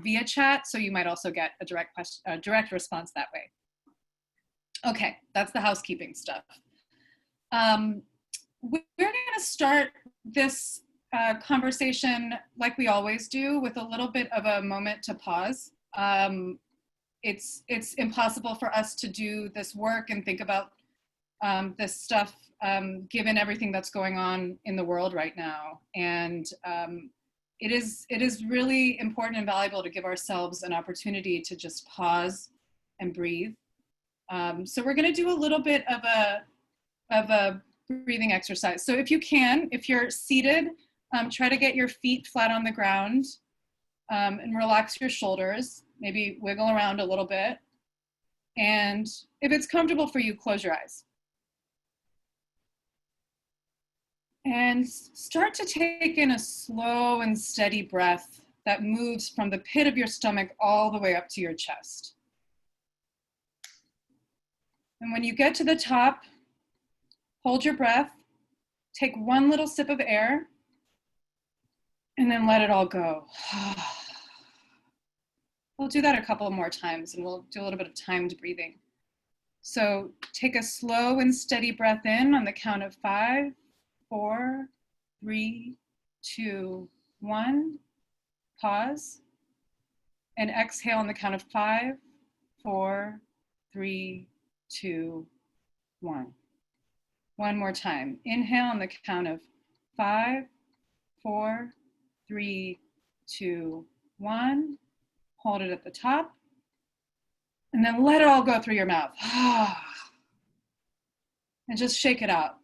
via chat, so you might also get a direct response that way. Okay, that's the housekeeping stuff. We're going to start this conversation like we always do, with a little bit of a moment to pause. It's impossible for us to do this work and think about this stuff given everything that's going on in the world right now. And it is really important and valuable to give ourselves an opportunity to just pause and breathe. So we're going to do a little bit of a breathing exercise. So if you can, if you're seated, try to get your feet flat on the ground and relax your shoulders. Maybe wiggle around a little bit. And if it's comfortable for you, close your eyes. And start to take in a slow and steady breath that moves from the pit of your stomach all the way up to your chest. And when you get to the top, hold your breath, take one little sip of air, and then let it all go. We'll do that a couple more times, and we'll do a little bit of timed breathing. So take a slow and steady breath in on the count of 5, 4, 3, 2, 1. Pause. And exhale on the count of 5, 4, 3, 2, 1. One more time. Inhale on the count of 5, 4, 3, 2, 1. Hold it at the top. And then let it all go through your mouth. And just shake it out.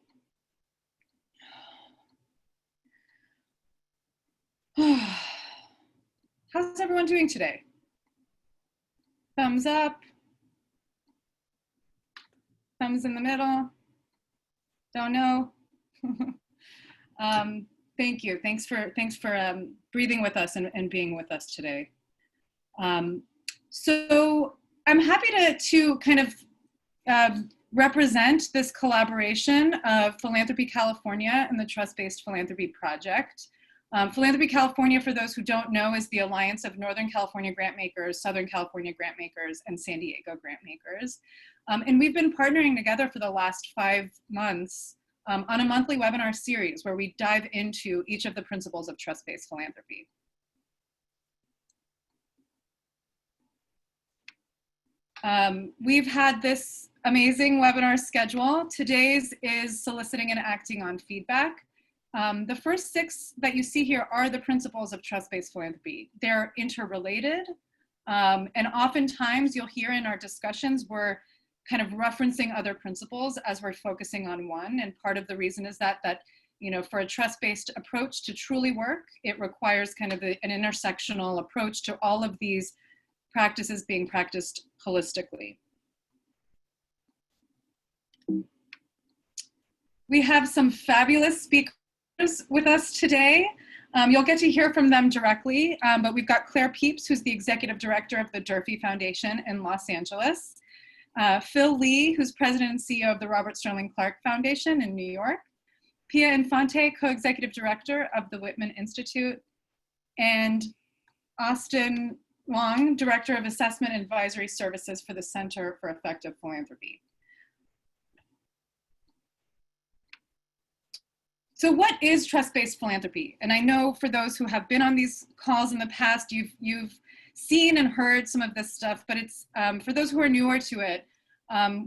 How's everyone doing today? Thumbs up. Thumbs in the middle. Don't know. Thank you. Thanks for breathing with us and being with us today. So I'm happy to kind of represent this collaboration of Philanthropy California and the Trust-Based Philanthropy Project. Philanthropy California, for those who don't know, is the alliance of Northern California grantmakers, Southern California grantmakers, and San Diego grantmakers. And we've been partnering together for the last 5 months on a monthly webinar series where we dive into each of the principles of trust-based philanthropy. We've had this amazing webinar schedule. Today's is soliciting and acting on feedback. The first 6 that you see here are the principles of trust-based philanthropy. They're interrelated, and oftentimes you'll hear in our discussions we're kind of referencing other principles as we're focusing on one. And part of the reason is that you know, for a trust-based approach to truly work, it requires kind of an intersectional approach to all of these practices being practiced holistically. We have some fabulous speakers with us today. You'll get to hear from them directly, but we've got Claire Peeps, who's the Executive Director of the Durfee Foundation in Los Angeles. Phil Lee, who's President and CEO of the Robert Sterling Clark Foundation in New York. Pia Infante, Co-Executive Director of the Whitman Institute. And Austin Long, Director of Assessment and Advisory Services for the Center for Effective Philanthropy. So what is trust-based philanthropy? And I know for those who have been on these calls in the past, you've seen and heard some of this stuff, but it's for those who are newer to it,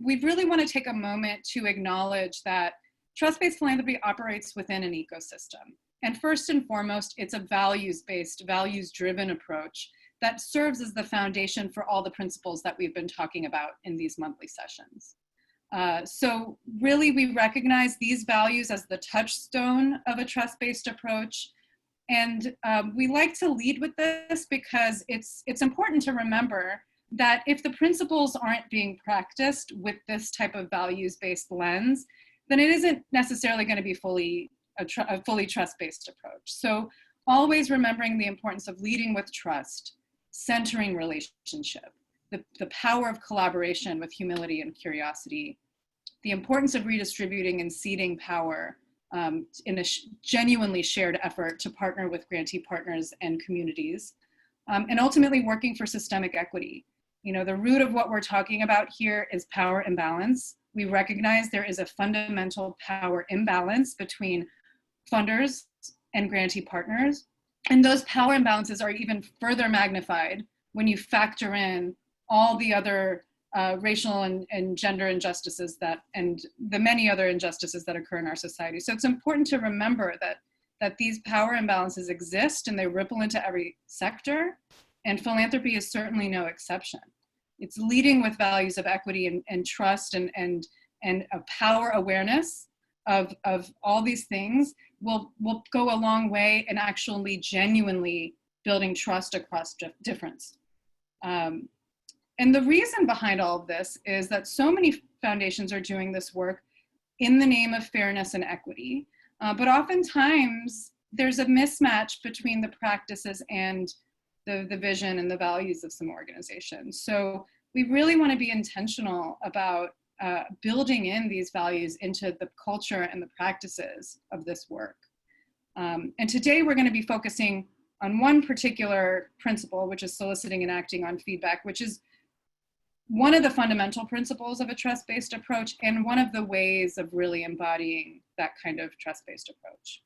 we really want to take a moment to acknowledge that trust-based philanthropy operates within an ecosystem. And first and foremost, it's a values-based, values-driven approach that serves as the foundation for all the principles that we've been talking about in these monthly sessions. So really, we recognize these values as the touchstone of a trust-based approach. And we like to lead with this because it's important to remember that if the principles aren't being practiced with this type of values-based lens, then it isn't necessarily going to be a fully trust-based approach. So always remembering the importance of leading with trust, centering relationship, the power of collaboration with humility and curiosity, the importance of redistributing and seeding power in a genuinely shared effort to partner with grantee partners and communities, and ultimately working for systemic equity. You know, the root of what we're talking about here is power imbalance. We recognize there is a fundamental power imbalance between funders and grantee partners. And those power imbalances are even further magnified when you factor in all the other racial and gender injustices and the many other injustices that occur in our society. So it's important to remember that these power imbalances exist and they ripple into every sector, and philanthropy is certainly no exception. It's leading with values of equity and trust and a power awareness of all these things will go a long way in actually genuinely building trust across difference. And the reason behind all of this is that so many foundations are doing this work in the name of fairness and equity, but oftentimes there's a mismatch between the practices and the vision and the values of some organizations. So we really want to be intentional about building in these values into the culture and the practices of this work. And today we're going to be focusing on one particular principle, which is soliciting and acting on feedback, which is one of the fundamental principles of a trust-based approach and one of the ways of really embodying that kind of trust-based approach.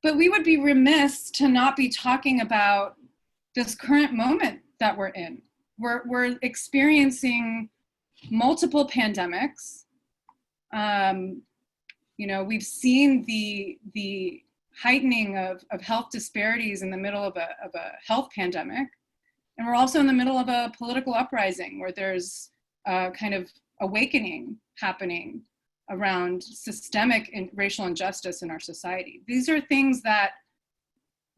But we would be remiss to not be talking about this current moment that we're in. We're experiencing multiple pandemics. You know, we've seen the heightening of health disparities in the middle of a health pandemic. And we're also in the middle of a political uprising where there's a kind of awakening happening around systemic racial injustice in our society. These are things that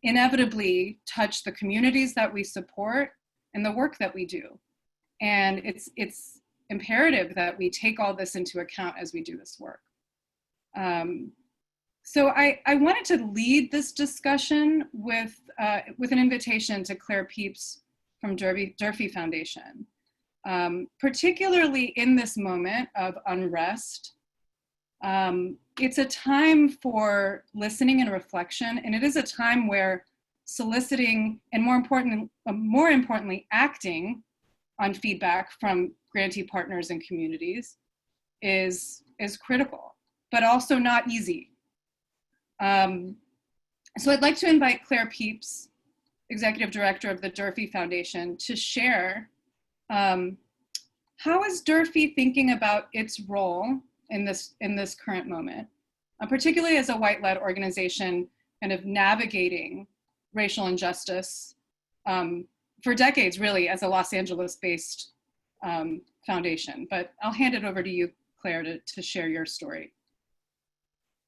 inevitably touch the communities that we support and the work that we do. And it's imperative that we take all this into account as we do this work. So I wanted to lead this discussion with an invitation to Claire Peeps from Durfee Foundation, particularly in this moment of unrest. It's a time for listening and reflection, and it is a time where soliciting and more importantly, acting on feedback from grantee partners and communities is critical, but also not easy. So I'd like to invite Claire Peeps, Executive Director of the Durfee Foundation, to share how is Durfee thinking about its role in this current moment, particularly as a white-led organization kind of navigating racial injustice for decades, really, as a Los Angeles-based foundation. But I'll hand it over to you, Claire, to share your story.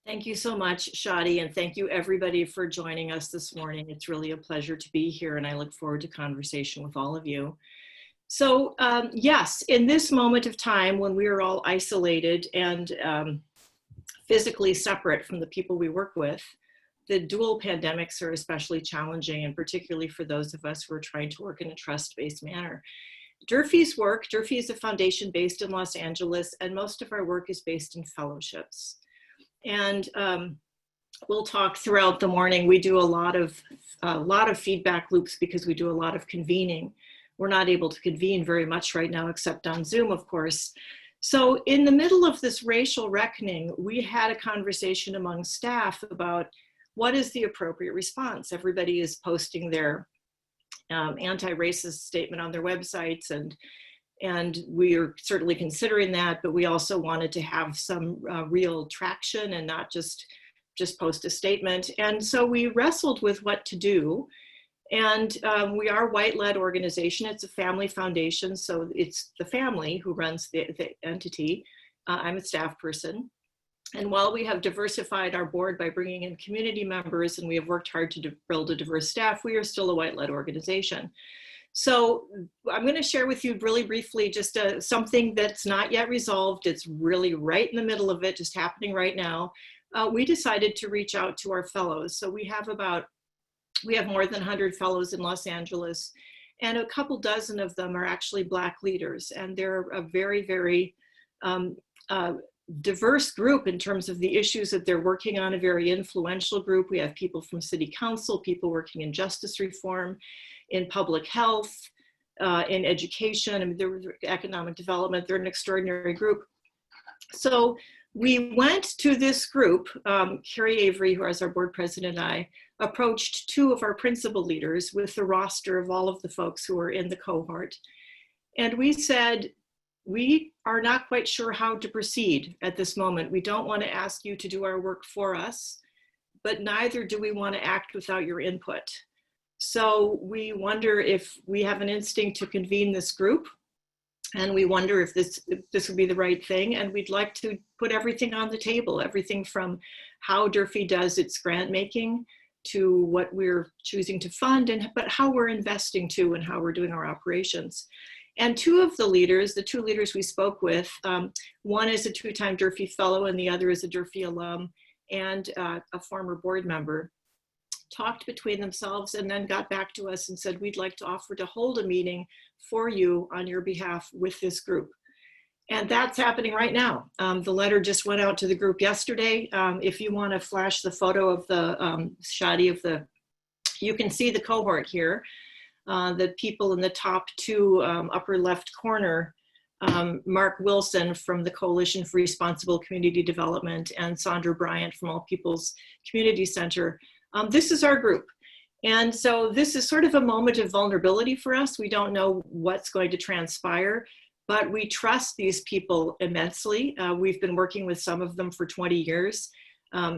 Thank you so much, Shaady, and thank you everybody for joining us this morning. It's really a pleasure to be here, and I look forward to conversation with all of you. So yes, in this moment of time when we are all isolated and physically separate from the people we work with, the dual pandemics are especially challenging, and particularly for those of us who are trying to work in a trust-based manner. Durfee is a foundation based in Los Angeles, and most of our work is based in fellowships. And we'll talk throughout the morning. We do a lot of feedback loops because we do a lot of convening. We're not able to convene very much right now, except on Zoom, of course. So in the middle of this racial reckoning, we had a conversation among staff about what is the appropriate response. Everybody is posting their anti-racist statement on their websites, and we are certainly considering that, but we also wanted to have some real traction and not just post a statement. And so we wrestled with what to do. And we are a white-led organization. It's a family foundation, so it's the family who runs the entity. I'm a staff person. And while we have diversified our board by bringing in community members, and we have worked hard to build a diverse staff, we are still a white-led organization. So I'm going to share with you really briefly just something that's not yet resolved. It's really right in the middle of it, just happening right now. We decided to reach out to our fellows. So we have more than 100 fellows in Los Angeles, and a couple dozen of them are actually Black leaders. And they're a very, very diverse group in terms of the issues that they're working on, a very influential group. We have people from city council, people working in justice reform, in public health, in education, and economic development. They're an extraordinary group. So we went to this group, Carrie Avery, who is our board president, and I approached two of our principal leaders with the roster of all of the folks who are in the cohort. And we said, we are not quite sure how to proceed at this moment. We don't want to ask you to do our work for us, but neither do we want to act without your input. So we wonder if we have an instinct to convene this group, and we wonder if this would be the right thing. And we'd like to put everything on the table, everything from how Durfee does its grant making to what we're choosing to fund, but how we're investing too, and how we're doing our operations. And two of the leaders, the two leaders we spoke with, one is a two-time Durfee fellow and the other is a Durfee alum and a former board member, talked between themselves and then got back to us and said, we'd like to offer to hold a meeting for you on your behalf with this group. And that's happening right now. The letter just went out to the group yesterday. If you want to flash the photo of the Shaady you can see the cohort here. The people in the top two upper left corner, Mark Wilson from the Coalition for Responsible Community Development and Sandra Bryant from All People's Community Center. This is our group. And so this is sort of a moment of vulnerability for us. We don't know what's going to transpire, but we trust these people immensely. We've been working with some of them for 20 years,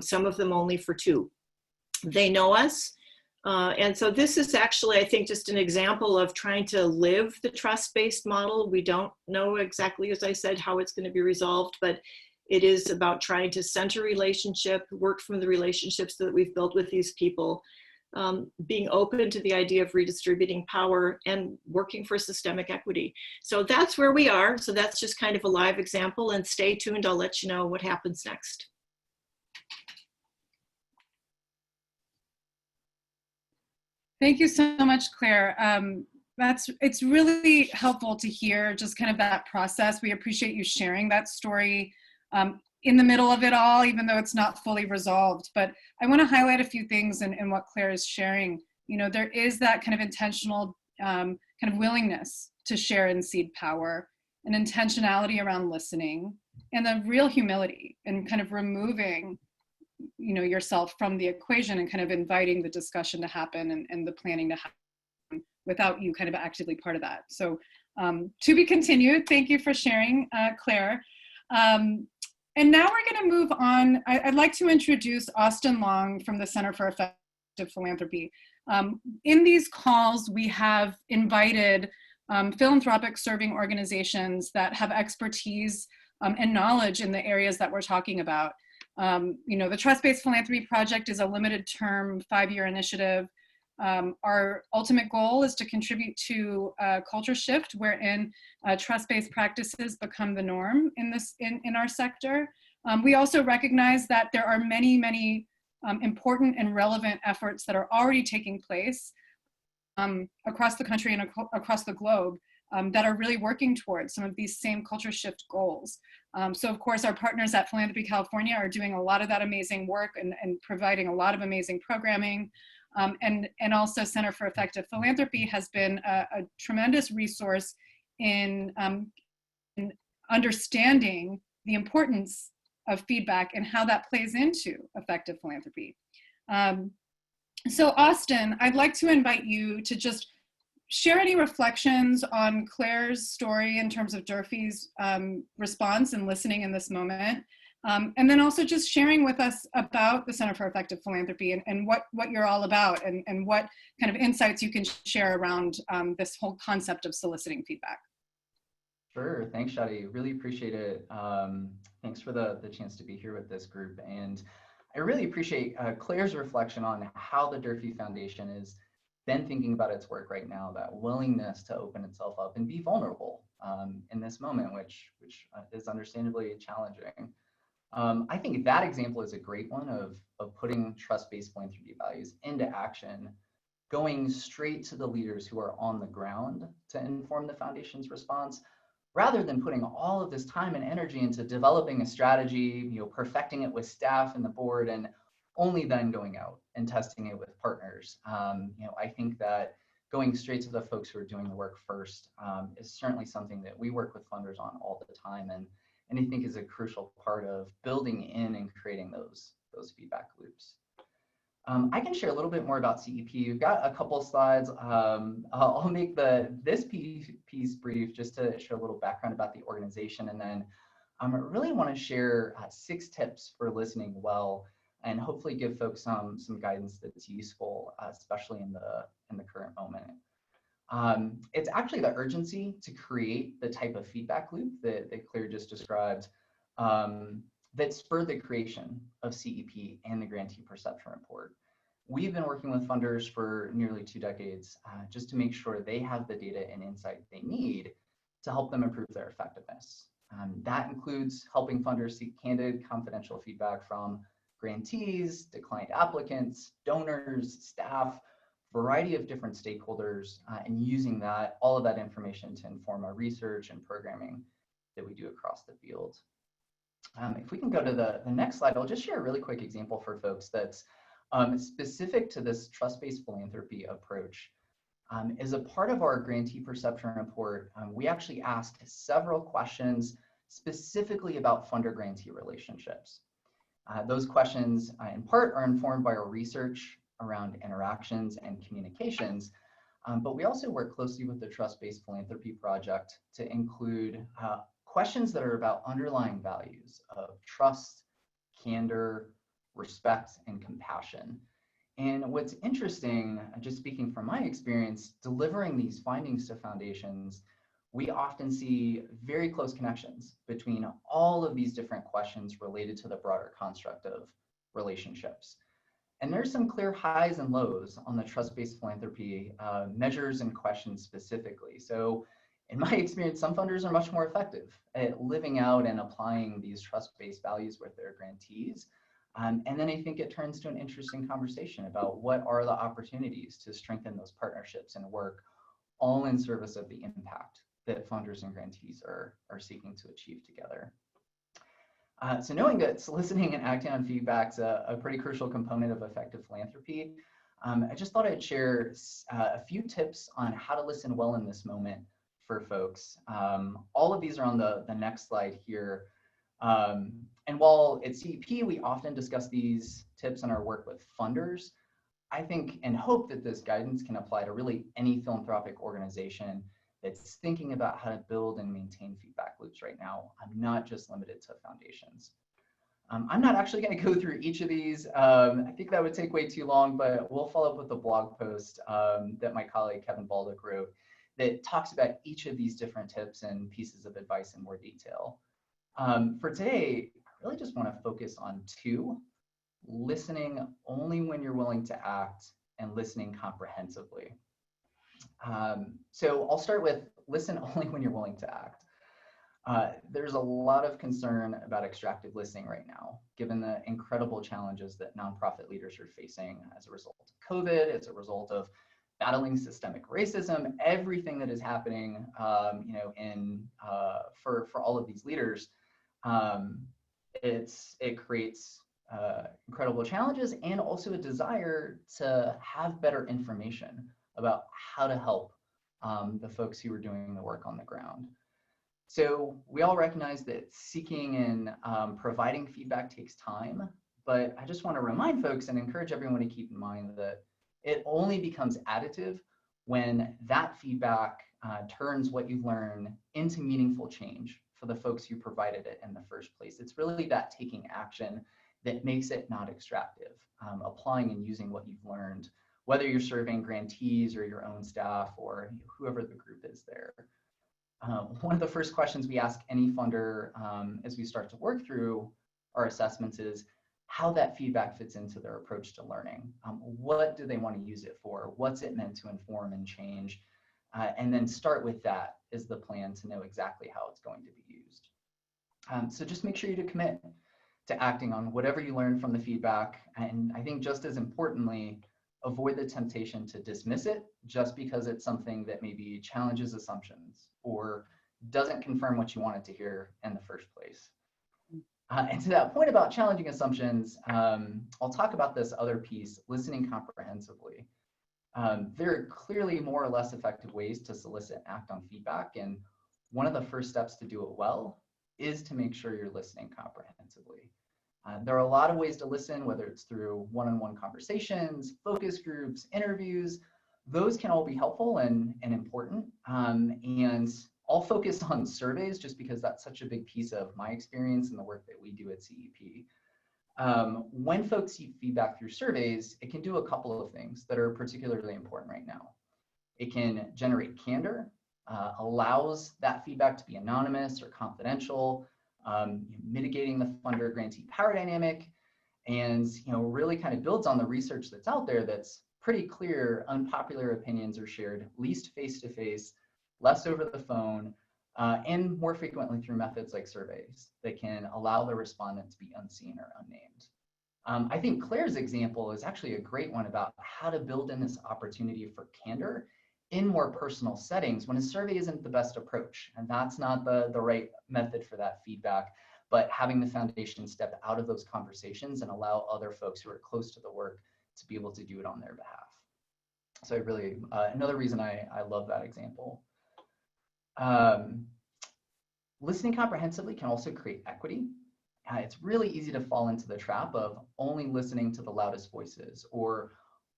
some of them only for 2. They know us. And so this is actually, I think, just an example of trying to live the trust-based model. We don't know exactly, as I said, how it's going to be resolved, but it is about trying to center relationship, work from the relationships that we've built with these people, being open to the idea of redistributing power and working for systemic equity. So that's where we are. So that's just kind of a live example, and stay tuned. I'll let you know what happens next. Thank you so much, Claire. It's really helpful to hear just kind of that process. We appreciate you sharing that story in the middle of it all, even though it's not fully resolved. But I want to highlight a few things in what Claire is sharing. You know, there is that kind of intentional kind of willingness to share and cede power, an intentionality around listening, and the real humility and kind of removing, you know, yourself from the equation and kind of inviting the discussion to happen and the planning to happen without you kind of actively part of that. So to be continued. Thank you for sharing, Claire. And now we're going to move on. I'd like to introduce Austin Long from the Center for Effective Philanthropy. In these calls, we have invited philanthropic serving organizations that have expertise and knowledge in the areas that we're talking about. You know, the Trust-Based Philanthropy Project is a limited term 5-year initiative. Our ultimate goal is to contribute to a culture shift wherein trust-based practices become the norm in our sector. We also recognize that there are many important and relevant efforts that are already taking place across the country and across the globe that are really working towards some of these same culture shift goals. So of course, our partners at Philanthropy California are doing a lot of that amazing work and providing a lot of amazing programming. And also Center for Effective Philanthropy has been a tremendous resource in understanding the importance of feedback and how that plays into effective philanthropy. So Austin, I'd like to invite you to just share any reflections on Claire's story in terms of Durfee's response and listening in this moment. And then also just sharing with us about the Center for Effective Philanthropy and what you're all about and what kind of insights you can share around this whole concept of soliciting feedback. Sure, thanks Shaady, really appreciate it. Thanks for the chance to be here with this group. And I really appreciate Claire's reflection on how the Durfee Foundation is then thinking about its work right now, that willingness to open itself up and be vulnerable in this moment, which is understandably challenging. I think that example is a great one of putting trust-based philanthropy values into action, going straight to the leaders who are on the ground to inform the foundation's response, rather than putting all of this time and energy into developing a strategy, perfecting it with staff and the board, and only then going out and testing it with partners. I think that going straight to the folks who are doing the work first is certainly something that we work with funders on all the time, and I think is a crucial part of building in and creating those feedback loops. I can share a little bit more about CEP. You've got a couple slides. I'll make this piece brief just to share a little background about the organization, and then I really want to share 6 tips for listening well, and hopefully give folks some guidance that's useful, especially in the current moment. It's actually the urgency to create the type of feedback loop that Claire just described that spurred the creation of CEP and the Grantee Perception Report. We've been working with funders for nearly 2 decades just to make sure they have the data and insight they need to help them improve their effectiveness. That includes helping funders seek candid, confidential feedback from grantees, declined applicants, donors, staff, variety of different stakeholders, and using all of that information to inform our research and programming that we do across the field. If we can go to the next slide, I'll just share a really quick example for folks that's specific to this trust-based philanthropy approach. As a part of our Grantee Perception Report, we actually asked several questions specifically about funder-grantee relationships. Those questions, in part, are informed by our research around interactions and communications, but we also work closely with the Trust-Based Philanthropy Project to include questions that are about underlying values of trust, candor, respect, and compassion. And what's interesting, just speaking from my experience, delivering these findings to foundations, we often see very close connections between all of these different questions related to the broader construct of relationships. And there's some clear highs and lows on the trust-based philanthropy measures and questions specifically. So in my experience, some funders are much more effective at living out and applying these trust-based values with their grantees. And then I think it turns to an interesting conversation about what are the opportunities to strengthen those partnerships and work all in service of the impact that funders and grantees are seeking to achieve together. So knowing that soliciting and acting on feedback is a pretty crucial component of effective philanthropy, I just thought I'd share a few tips on how to listen well in this moment for folks. All of these are on the next slide here. And while at CEP, we often discuss these tips in our work with funders, I think and hope that this guidance can apply to really any philanthropic organization that's thinking about how to build and maintain feedback loops right now. I'm not just limited to foundations. I'm not actually going to go through each of these. I think that would take way too long, but we'll follow up with a blog post that my colleague Kevin Baldock wrote that talks about each of these different tips and pieces of advice in more detail. For today, I really just want to focus on 2: listening only when you're willing to act, and listening comprehensively. So I'll start with listen only when you're willing to act. There's a lot of concern about extractive listening right now, given the incredible challenges that nonprofit leaders are facing as a result of COVID, as a result of battling systemic racism, everything that is happening, for all of these leaders. It creates incredible challenges and also a desire to have better information about how to help the folks who are doing the work on the ground. So we all recognize that seeking and providing feedback takes time, but I just want to remind folks and encourage everyone to keep in mind that it only becomes additive when that feedback turns what you learn into meaningful change for the folks who provided it in the first place. It's really that taking action that makes it not extractive, applying and using what you've learned, whether you're serving grantees or your own staff or whoever the group is there. One of the first questions we ask any funder as we start to work through our assessments is how that feedback fits into their approach to learning. What do they want to use it for? What's it meant to inform and change? And then start with that as the plan to know exactly how it's going to be used. So just make sure you commit to acting on whatever you learn from the feedback. And I think just as importantly, avoid the temptation to dismiss it just because it's something that maybe challenges assumptions or doesn't confirm what you wanted to hear in the first place. And to that point about challenging assumptions, I'll talk about this other piece, listening comprehensively. There are clearly more or less effective ways to solicit and act on feedback. And one of the first steps to do it well is to make sure you're listening comprehensively. There are a lot of ways to listen, whether it's through one-on-one conversations, focus groups, interviews. Those can all be helpful and important. And I'll focus on surveys just because that's such a big piece of my experience and the work that we do at CEP. When folks seek feedback through surveys, it can do a couple of things that are particularly important right now. It can generate candor, allows that feedback to be anonymous or confidential, mitigating the funder-grantee power dynamic, and really kind of builds on the research that's out there that's pretty clear. Unpopular opinions are shared least face-to-face, less over the phone, and more frequently through methods like surveys that can allow the respondent to be unseen or unnamed. I think Claire's example is actually a great one about how to build in this opportunity for candor in more personal settings when a survey isn't the best approach. And that's not the right method for that feedback, but having the foundation step out of those conversations and allow other folks who are close to the work to be able to do it on their behalf. So really, another reason I love that example. Listening comprehensively can also create equity. It's really easy to fall into the trap of only listening to the loudest voices or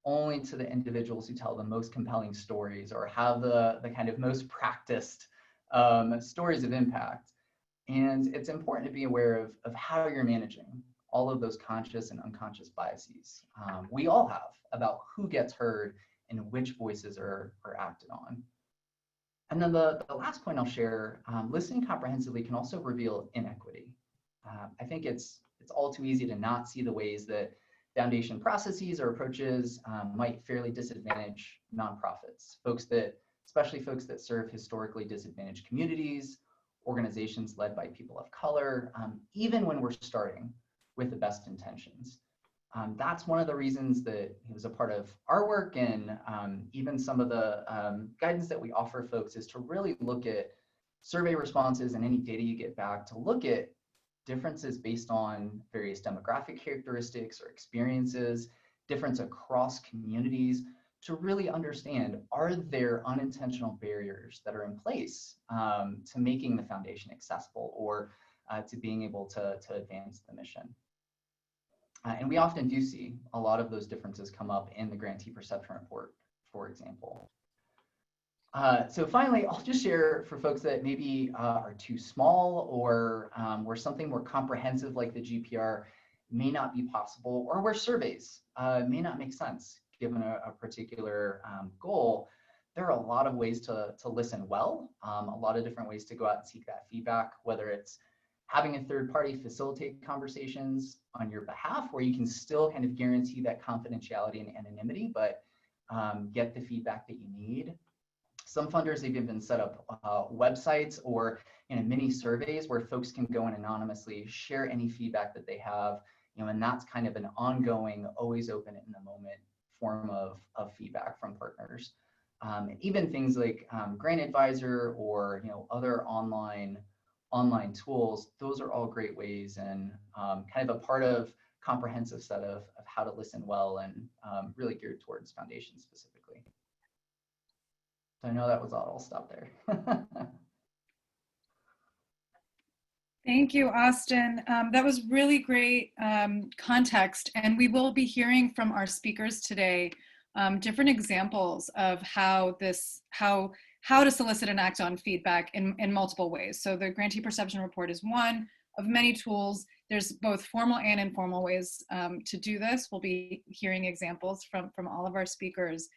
only to the individuals who tell the most compelling stories or have the kind of most practiced stories of impact. And it's important to be aware of how you're managing all of those conscious and unconscious biases we all have about who gets heard and which voices are acted on. And then the last point I'll share, listening comprehensively can also reveal inequity. I think it's all too easy to not see the ways that foundation processes or approaches might fairly disadvantage nonprofits, especially folks that serve historically disadvantaged communities, organizations led by people of color, even when we're starting with the best intentions. That's one of the reasons that it was a part of our work and even some of the guidance that we offer folks is to really look at survey responses and any data you get back to look at differences based on various demographic characteristics or experiences, difference across communities, to really understand, are there unintentional barriers that are in place to making the foundation accessible or to being able to advance the mission? And we often do see a lot of those differences come up in the grantee perception report, for example. So finally, I'll just share for folks that maybe are too small or where something more comprehensive like the GPR may not be possible, or where surveys may not make sense given a particular goal. There are a lot of ways to listen well, a lot of different ways to go out and seek that feedback, whether it's having a third party facilitate conversations on your behalf, where you can still kind of guarantee that confidentiality and anonymity, but get the feedback that you need. Some funders have even set up websites or mini surveys where folks can go and anonymously share any feedback that they have, and that's kind of an ongoing, always open in the moment form of feedback from partners. Even things like Grant Advisor or other online tools, those are all great ways and kind of a part of comprehensive set of how to listen well and really geared towards foundations specifically. So I know that was all. I'll stop there. Thank you, Austin. That was really great context, and we will be hearing from our speakers today different examples of how to solicit and act on feedback in multiple ways. So the grantee perception report is one of many tools. There's both formal and informal ways to do this. We'll be hearing examples from all of our speakers.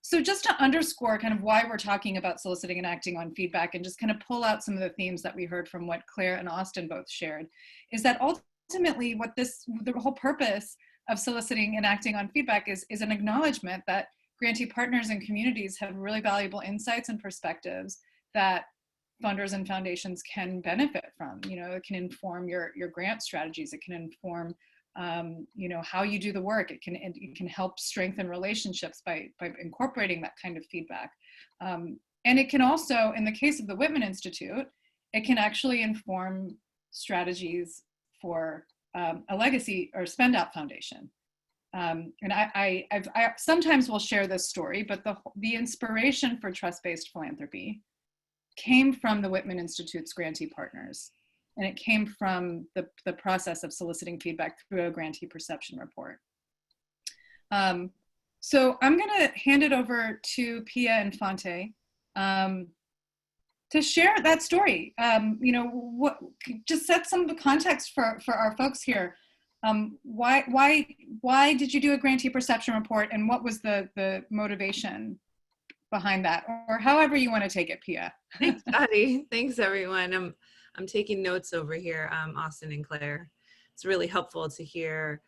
So just to underscore kind of why we're talking about soliciting and acting on feedback and just kind of pull out some of the themes that we heard from what Claire and Austin both shared, is that ultimately what the whole purpose of soliciting and acting on feedback is an acknowledgement that grantee partners and communities have really valuable insights and perspectives that funders and foundations can benefit from. It can inform your grant strategies. It can inform how you do the work. It can help strengthen relationships by incorporating that kind of feedback. And it can also, in the case of the Whitman Institute, it can actually inform strategies for a legacy or spend out foundation. And I sometimes will share this story, but the inspiration for trust-based philanthropy came from the Whitman Institute's grantee partners. And it came from the process of soliciting feedback through a grantee perception report. So I'm gonna hand it over to Pia Infante to share that story. Just set some of the context for our folks here. Why did you do a grantee perception report, and what was the motivation behind that, or however you want to take it, Pia? Thanks, Shaady. Thanks, everyone. I'm taking notes over here, Austin and Claire. It's really helpful to hear,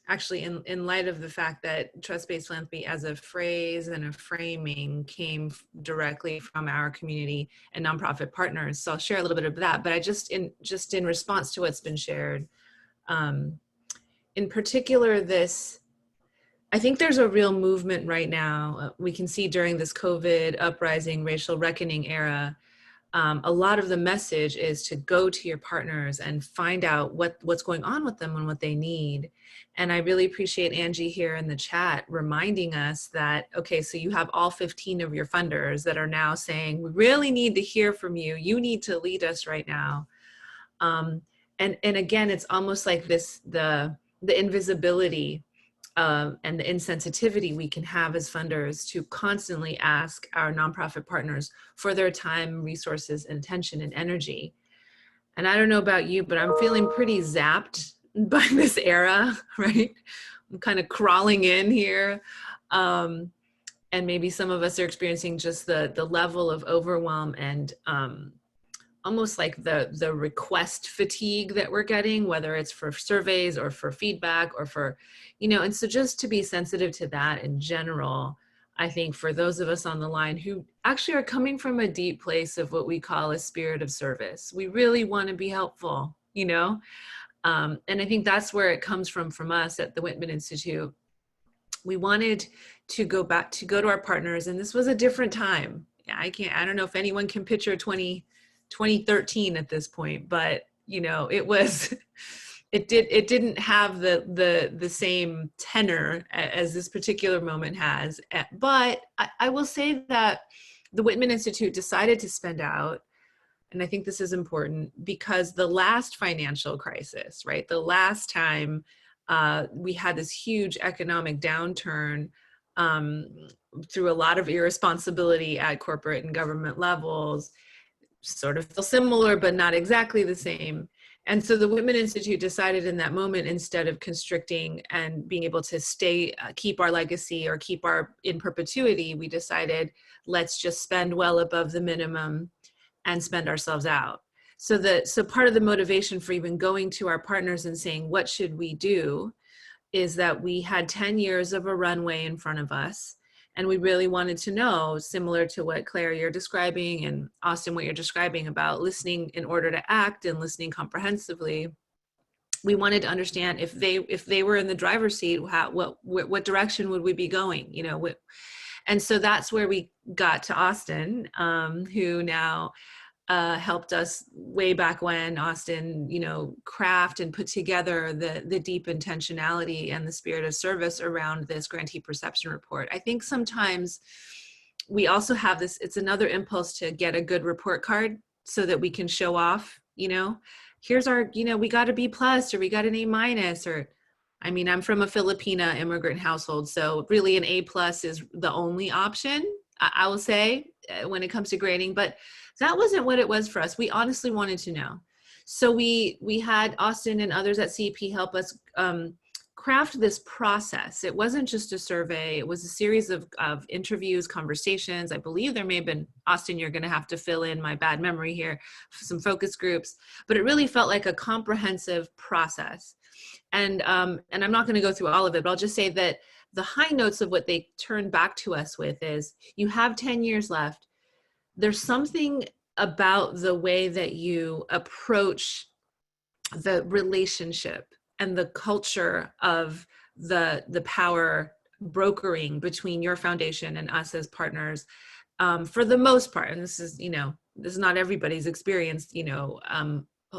actually, in light of the fact that trust-based philanthropy as a phrase and a framing came directly from our community and nonprofit partners. So I'll share a little bit of that, but I just in response to what's been shared, in particular, I think there's a real movement right now. We can see during this COVID uprising, racial reckoning era, a lot of the message is to go to your partners and find out what's going on with them and what they need. And I really appreciate Angie here in the chat reminding us that, okay, so you have all 15 of your funders that are now saying, we really need to hear from you. You need to lead us right now. And again, it's almost like the invisibility and the insensitivity we can have as funders to constantly ask our nonprofit partners for their time, resources, and attention and energy. And I don't know about you, but I'm feeling pretty zapped by this era, right? I'm kind of crawling in here. And maybe some of us are experiencing just the level of overwhelm and almost like the request fatigue that we're getting, whether it's for surveys or for feedback or for, and so just to be sensitive to that in general, I think for those of us on the line who actually are coming from a deep place of what we call a spirit of service, we really want to be helpful, and I think that's where it comes from us at the Whitman Institute. We wanted to go to our partners, and this was a different time. I don't know if anyone can picture 2013 at this point, but it didn't have the same tenor as this particular moment has. But I will say that the Whitman Institute decided to spend out, and I think this is important, because the last financial crisis, right? The last time we had this huge economic downturn through a lot of irresponsibility at corporate and government levels, sort of feel similar, but not exactly the same. And so the Whitman Institute decided in that moment, instead of constricting and being able to keep our legacy or keep our in perpetuity, we decided, let's just spend well above the minimum and spend ourselves out. So part of the motivation for even going to our partners and saying, what should we do, is that we had 10 years of a runway in front of us. And we really wanted to know, similar to what Claire you're describing and Austin what you're describing about listening in order to act and listening comprehensively. We wanted to understand if they were in the driver's seat, what direction would we be going? And so that's where we got to Austin, who now helped us way back when, Austin, craft and put together the deep intentionality and the spirit of service around this grantee perception report. I think sometimes we also have this, it's another impulse to get a good report card so that we can show off, here's our, we got a B+ or we got an A-, or, I'm from a Filipina immigrant household, so really an A+ is the only option, I will say, when it comes to grading, but that wasn't what it was for us. We honestly wanted to know. So we had Austin and others at CEP help us craft this process. It wasn't just a survey. It was a series of interviews, conversations. I believe there may have been, Austin, you're going to have to fill in my bad memory here, some focus groups, but it really felt like a comprehensive process. And I'm not going to go through all of it, but I'll just say that the high notes of what they turned back to us with is, you have 10 years left. There's something about the way that you approach the relationship and the culture of the power brokering between your foundation and us as partners for the most part, and this is, this is not everybody's experience,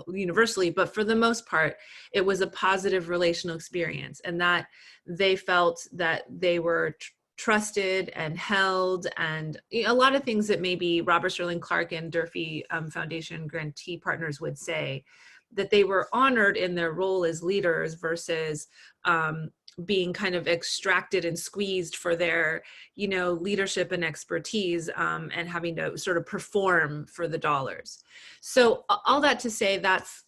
universally, but for the most part, it was a positive relational experience, and that they felt that they were trusted and held, and a lot of things that maybe Robert Sterling Clark and Durfee Foundation grantee partners would say, that they were honored in their role as leaders versus being kind of extracted and squeezed for their, leadership and expertise, and having to sort of perform for the dollars. So all that to say, that's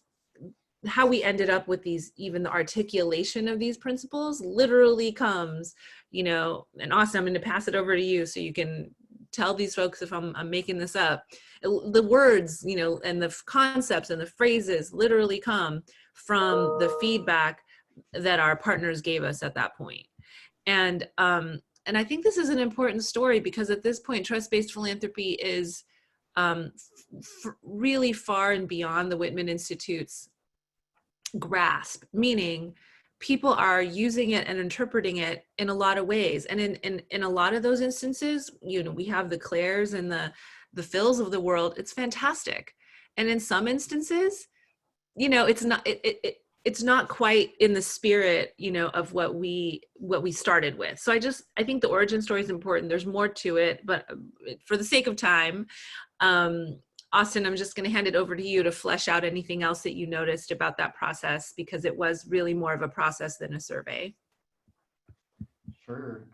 how we ended up with these, even the articulation of these principles literally comes, and Austin, I'm going to pass it over to you so you can tell these folks if I'm making this up. The words, and the concepts and the phrases literally come from the feedback that our partners gave us at that point. And I think this is an important story, because at this point, trust-based philanthropy is really far and beyond the Whitman Institute's grasp, meaning people are using it and interpreting it in a lot of ways. And in a lot of those instances, we have the Claires and the Phils of the world. It's fantastic. And in some instances, it's not quite in the spirit, of what we started with. So I think the origin story is important. There's more to it, but for the sake of time, Austin, I'm just going to hand it over to you to flesh out anything else that you noticed about that process, because it was really more of a process than a survey. Sure.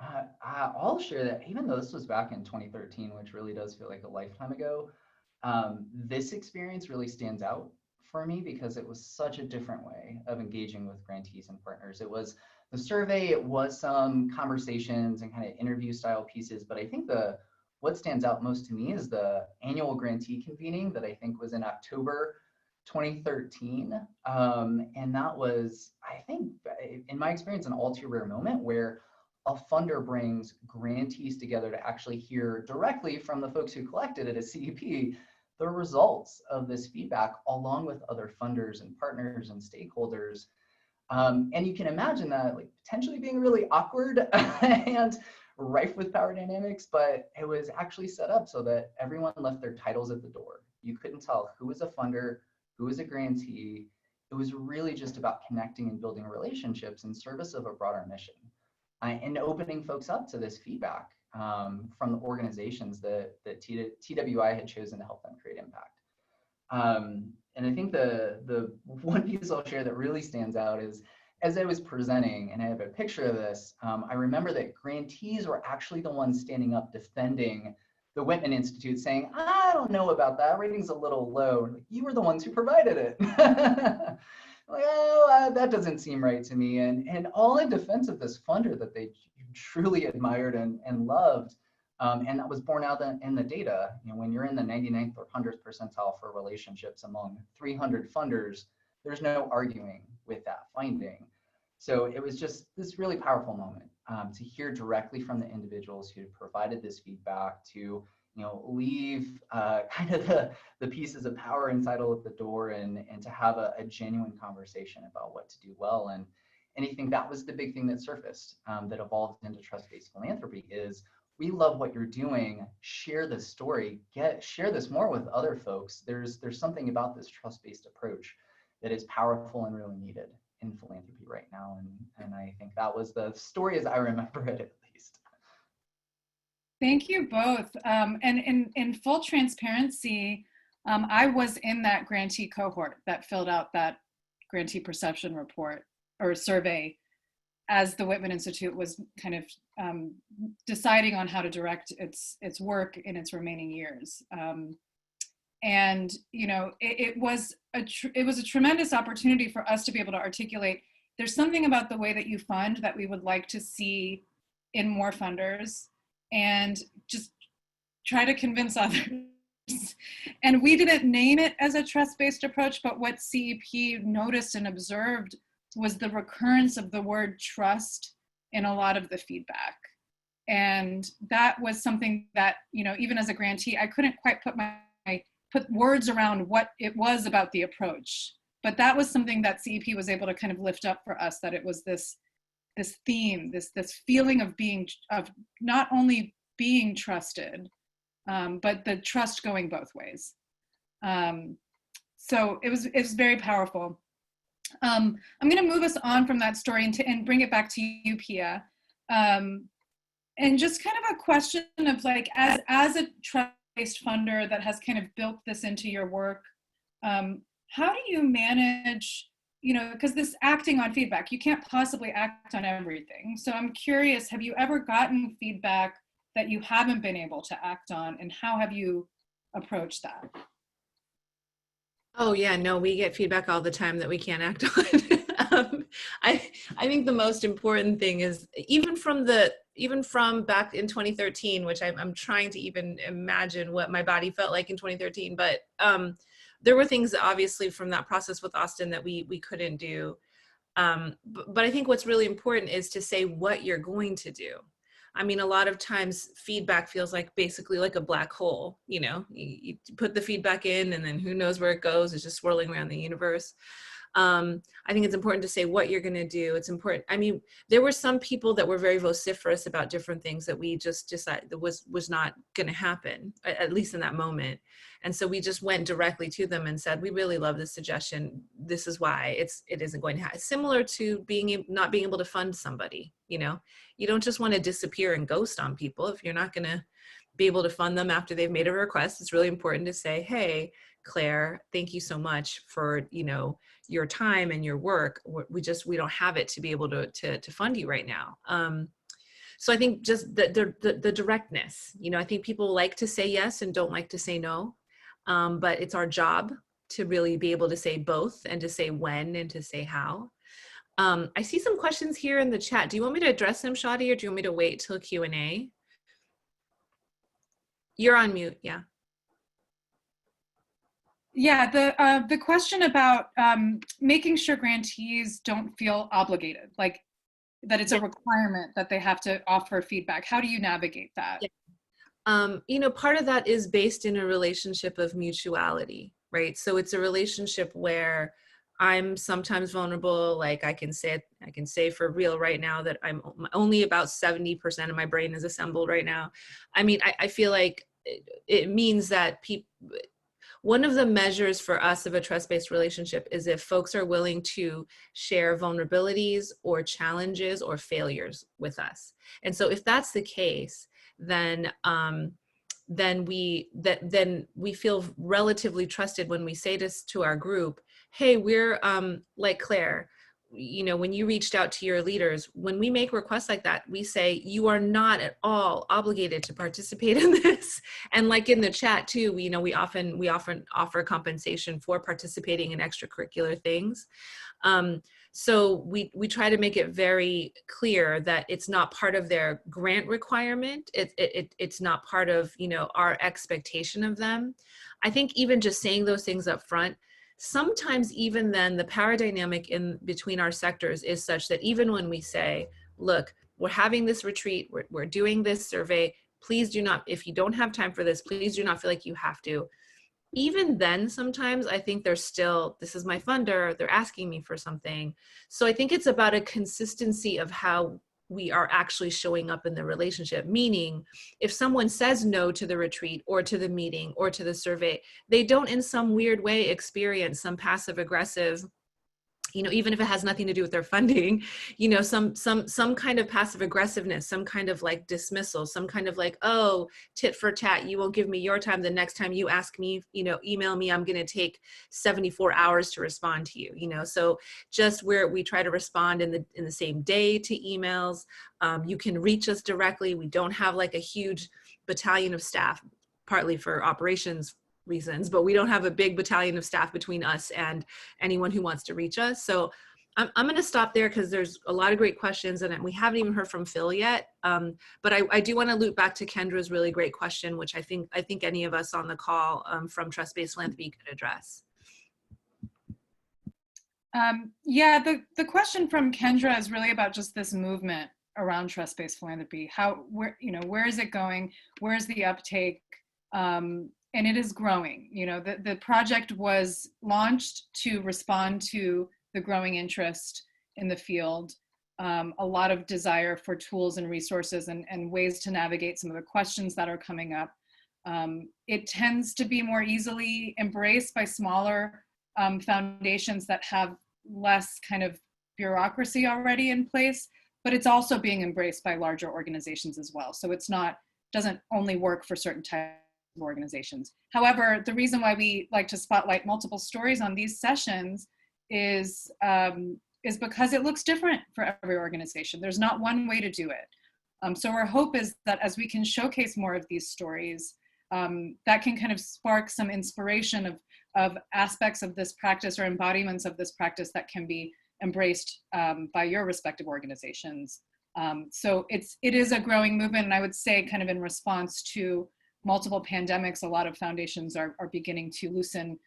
I'll share that even though this was back in 2013, which really does feel like a lifetime ago, this experience really stands out for me because it was such a different way of engaging with grantees and partners. It was the survey, it was some conversations and kind of interview style pieces, but I think what stands out most to me is the annual grantee convening that I think was in October 2013. And that was, I think, in my experience, an all too rare moment where a funder brings grantees together to actually hear directly from the folks who collected it as CEP the results of this feedback, along with other funders and partners and stakeholders. And you can imagine that potentially being really awkward and rife with power dynamics, but it was actually set up so that everyone left their titles at the door. You couldn't tell who was a funder, who was a grantee. It was really just about connecting and building relationships in service of a broader mission, and opening folks up to this feedback from the organizations that TWI had chosen to help them create impact. And I think the one piece I'll share that really stands out is, as I was presenting, and I have a picture of this, I remember that grantees were actually the ones standing up defending the Whitman Institute, saying, I don't know about that, rating's a little low. You were the ones who provided it. That doesn't seem right to me. And all in defense of this funder that they truly admired and loved. And that was borne out in the data. When you're in the 99th or 100th percentile for relationships among 300 funders, there's no arguing with that finding. So it was just this really powerful moment to hear directly from the individuals who provided this feedback, to leave kind of the pieces of power inside at the door, and to have a genuine conversation about what to do well. And I think that was the big thing that surfaced, that evolved into trust-based philanthropy is, we love what you're doing, share this story, share this more with other folks. There's something about this trust-based approach that is powerful and really needed in philanthropy right now. And I think that was the story as I remember it, at least. Thank you both. And in full transparency, I was in that grantee cohort that filled out that grantee perception report or survey as the Whitman Institute was kind of deciding on how to direct its work in its remaining years. And it was a tremendous opportunity for us to be able to articulate, there's something about the way that you fund that we would like to see in more funders, and just try to convince others. And we didn't name it as a trust-based approach, but what CEP noticed and observed was the recurrence of the word trust in a lot of the feedback. And that was something that, even as a grantee, I couldn't quite put words around what it was about the approach. But that was something that CEP was able to kind of lift up for us, that it was this theme, this feeling of not only being trusted, but the trust going both ways. So it was very powerful. I'm going to move us on from that story and bring it back to you, Pia. And just kind of a question of like, as a trust-based funder that has kind of built this into your work, how do you manage, because this acting on feedback, you can't possibly act on everything. So I'm curious, have you ever gotten feedback that you haven't been able to act on, and how have you approached that? Oh yeah, no, we get feedback all the time that we can't act on. I think the most important thing is even from back in 2013, which I'm trying to even imagine what my body felt like in 2013, but there were things obviously from that process with Austin that we couldn't do. But I think what's really important is to say what you're going to do. I mean, a lot of times feedback feels like basically like a black hole, you put the feedback in and then who knows where it goes. It's just swirling around the universe. I think it's important to say what you're going to do. It's important. I mean, there were some people that were very vociferous about different things that we just decided that was not going to happen, at least in that moment. And so we just went directly to them and said, we really love this suggestion. This is why it isn't going to happen. Similar to not being able to fund somebody, you don't just want to disappear and ghost on people. If you're not going to be able to fund them after they've made a request, it's really important to say, hey, Claire, thank you so much for, your time and your work. We don't have it to be able to fund you right now. So I think just the directness, I think people like to say yes and don't like to say no. But it's our job to really be able to say both and to say when and to say how. I see some questions here in the chat. Do you want me to address them, Shaady, or do you want me to wait till Q&A? You're on mute, yeah. Yeah, the question about making sure grantees don't feel obligated, like that it's a requirement that they have to offer feedback. How do you navigate that? Yeah. Part of that is based in a relationship of mutuality, right? So it's a relationship where I'm sometimes vulnerable. Like I can say for real right now that I'm only about 70% of my brain is assembled right now. I mean, I feel like it means that one of the measures for us of a trust-based relationship is if folks are willing to share vulnerabilities or challenges or failures with us. And so if that's the case, then we feel relatively trusted when we say this to our group. Hey, we're like Claire, when you reached out to your leaders, when we make requests like that, we say you are not at all obligated to participate in this. And like in the chat too, we often offer compensation for participating in extracurricular things. So we try to make it very clear that it's not part of their grant requirement. It's not part of, our expectation of them. I think even just saying those things up front, sometimes even then the power dynamic in between our sectors is such that even when we say, look, we're having this retreat, we're doing this survey, please do not, if you don't have time for this, please do not feel like you have to. Even then, sometimes I think they're still, this is my funder, they're asking me for something. So I think it's about a consistency of how we are actually showing up in the relationship. Meaning, if someone says no to the retreat or to the meeting or to the survey, they don't in some weird way experience some passive aggressive, even if it has nothing to do with their funding, some kind of passive aggressiveness, some kind of like dismissal, some kind of like, oh, tit for tat, you won't give me your time. The next time you ask me, email me, I'm going to take 74 hours to respond to you, so just where we try to respond in the same day to emails. You can reach us directly. We don't have like a huge battalion of staff, partly for operations reasons, but we don't have a big battalion of staff between us and anyone who wants to reach us. So I'm going to stop there because there's a lot of great questions and we haven't even heard from Phil yet. But I do want to loop back to Kendra's really great question, which I think any of us on the call from Trust-Based Philanthropy could address. Yeah, the question from Kendra is really about just this movement around trust-based philanthropy. Where is it going? Where's the uptake? And it is growing. The project was launched to respond to the growing interest in the field, a lot of desire for tools and resources and ways to navigate some of the questions that are coming up. It tends to be more easily embraced by smaller foundations that have less kind of bureaucracy already in place, but it's also being embraced by larger organizations as well. So it's not, doesn't only work for certain types of organizations. However, the reason why we like to spotlight multiple stories on these sessions is because it looks different for every organization. There's not one way to do it. So our hope is that as we can showcase more of these stories, that can kind of spark some inspiration of aspects of this practice or embodiments of this practice that can be embraced by your respective organizations. So it is a growing movement, and I would say kind of in response to multiple pandemics, a lot of foundations are beginning to loosen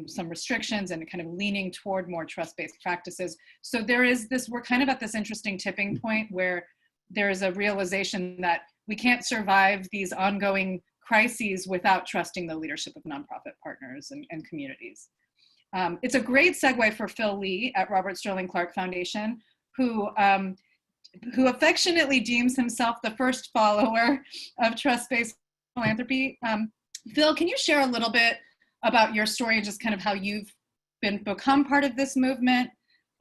some restrictions and kind of leaning toward more trust-based practices. So there is this, we're kind of at this interesting tipping point where there is a realization that we can't survive these ongoing crises without trusting the leadership of nonprofit partners and communities. It's a great segue for Phil Lee at Robert Sterling Clark Foundation, who affectionately deems himself the first follower of trust-based philanthropy. Phil, can you share a little bit about your story and just kind of how you've become part of this movement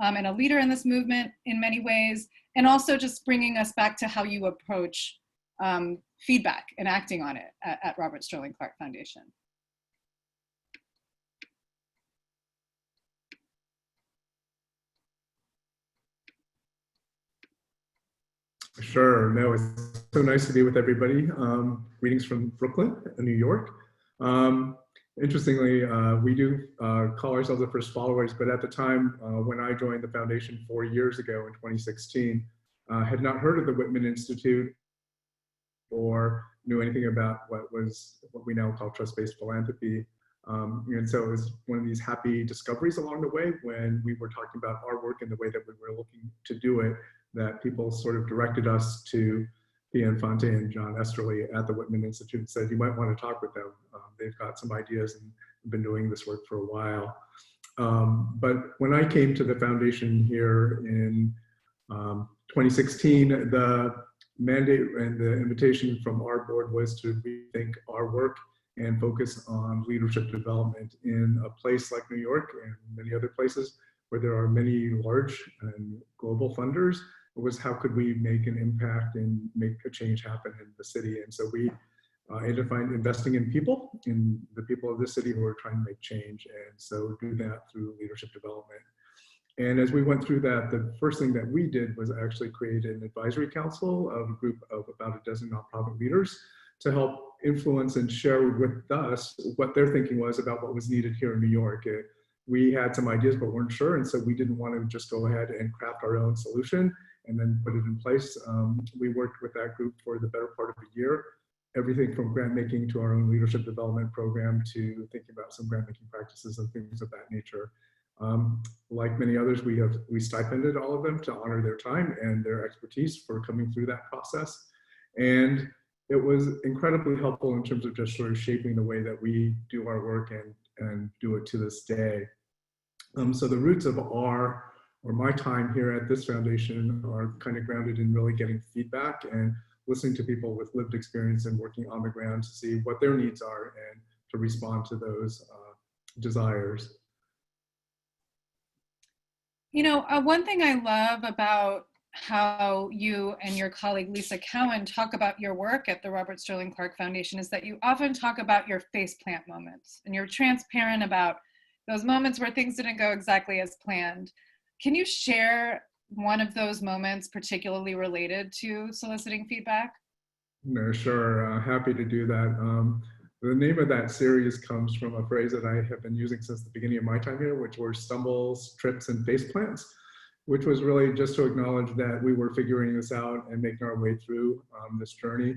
and a leader in this movement in many ways, and also just bringing us back to how you approach feedback and acting on it at Robert Sterling Clark Foundation? Sure. No, it's so nice to be with everybody. Greetings from Brooklyn, New York. Interestingly, we do call ourselves the first followers, but at the time when I joined the foundation 4 years ago in 2016, had not heard of the Whitman Institute or knew anything about what we now call trust-based philanthropy. And so it was one of these happy discoveries along the way when we were talking about our work and the way that we were looking to do it, that people sort of directed us to Infante and John Esterly at the Whitman Institute and said, you might want to talk with them. They've got some ideas and have been doing this work for a while. But when I came to the foundation here in 2016, the mandate and the invitation from our board was to rethink our work and focus on leadership development in a place like New York and many other places where there are many large and global funders. It was how could we make an impact and make a change happen in the city. And so we identified investing in the people of this city who are trying to make change, and so do that through leadership development. And as we went through that, the first thing that we did was actually create an advisory council of a group of about a dozen nonprofit leaders to help influence and share with us what their thinking was about what was needed here in New York. We had some ideas but weren't sure, and so we didn't want to just go ahead and craft our own solution and then put it in place. We worked with that group for the better part of a year, everything from grant making to our own leadership development program to thinking about some grant making practices and things of that nature. Like many others, we stipended all of them to honor their time and their expertise for coming through that process. And it was incredibly helpful in terms of just sort of shaping the way that we do our work and do it to this day. So the roots of my time here at this foundation are kind of grounded in really getting feedback and listening to people with lived experience and working on the ground to see what their needs are and to respond to those desires. You know, one thing I love about how you and your colleague Lisa Cowan talk about your work at the Robert Sterling Clark Foundation is that you often talk about your faceplant moments, and you're transparent about those moments where things didn't go exactly as planned. Can you share one of those moments particularly related to soliciting feedback? No, sure, happy to do that. The name of that series comes from a phrase that I have been using since the beginning of my time here, which were stumbles, trips, and faceplants, which was really just to acknowledge that we were figuring this out and making our way through this journey.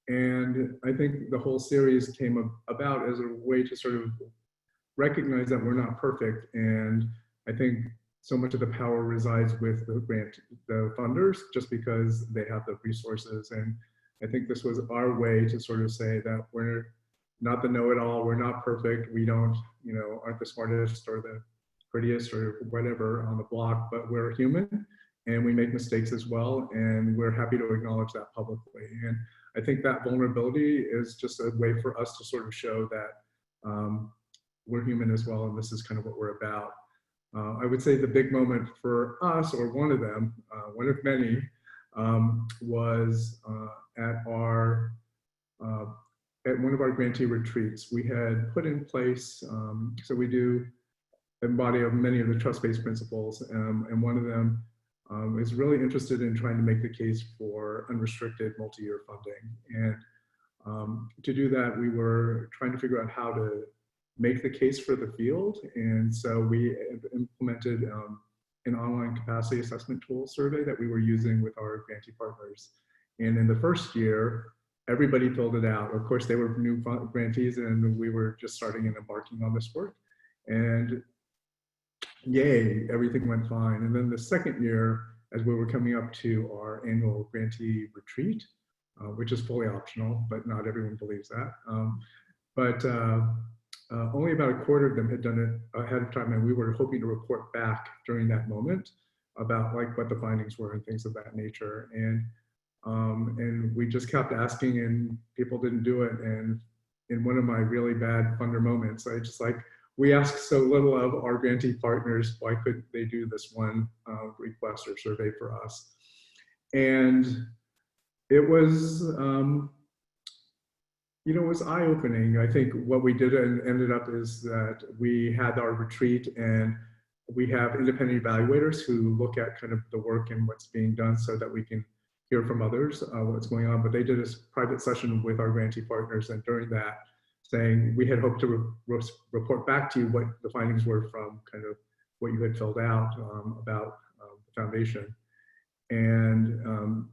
And I think the whole series came about as a way to sort of recognize that we're not perfect. And I think so much of the power resides with the funders, just because they have the resources. And I think this was our way to sort of say that we're not the know-it-all, we're not perfect, we don't, aren't the smartest or the prettiest or whatever on the block, but we're human and we make mistakes as well, and we're happy to acknowledge that publicly. And I think that vulnerability is just a way for us to sort of show that we're human as well, and this is kind of what we're about. I would say the big moment for us, or one of them, one of many, was at one of our grantee retreats. We had put in place, so we do embody many of the trust-based principles, and one of them is really interested in trying to make the case for unrestricted multi-year funding. And to do that, we were trying to figure out how to make the case for the field. And so we implemented an online capacity assessment tool survey that we were using with our grantee partners. And in the first year, everybody filled it out. Of course, they were new grantees, and we were just starting and embarking on this work. And yay, everything went fine. And then the second year, as we were coming up to our annual grantee retreat, which is fully optional, but not everyone believes that. Only about a quarter of them had done it ahead of time, and we were hoping to report back during that moment about like what the findings were and things of that nature. And we just kept asking, and people didn't do it. And in one of my really bad funder moments, I just like, we asked so little of our grantee partners, why couldn't they do this one request or survey for us? And it was, you know, it was eye-opening. I think what we did and ended up is that we had our retreat, and we have independent evaluators who look at kind of the work and what's being done so that we can hear from others what's going on. But they did a private session with our grantee partners, and during that, saying we had hoped to report back to you what the findings were from kind of what you had filled out about the foundation. And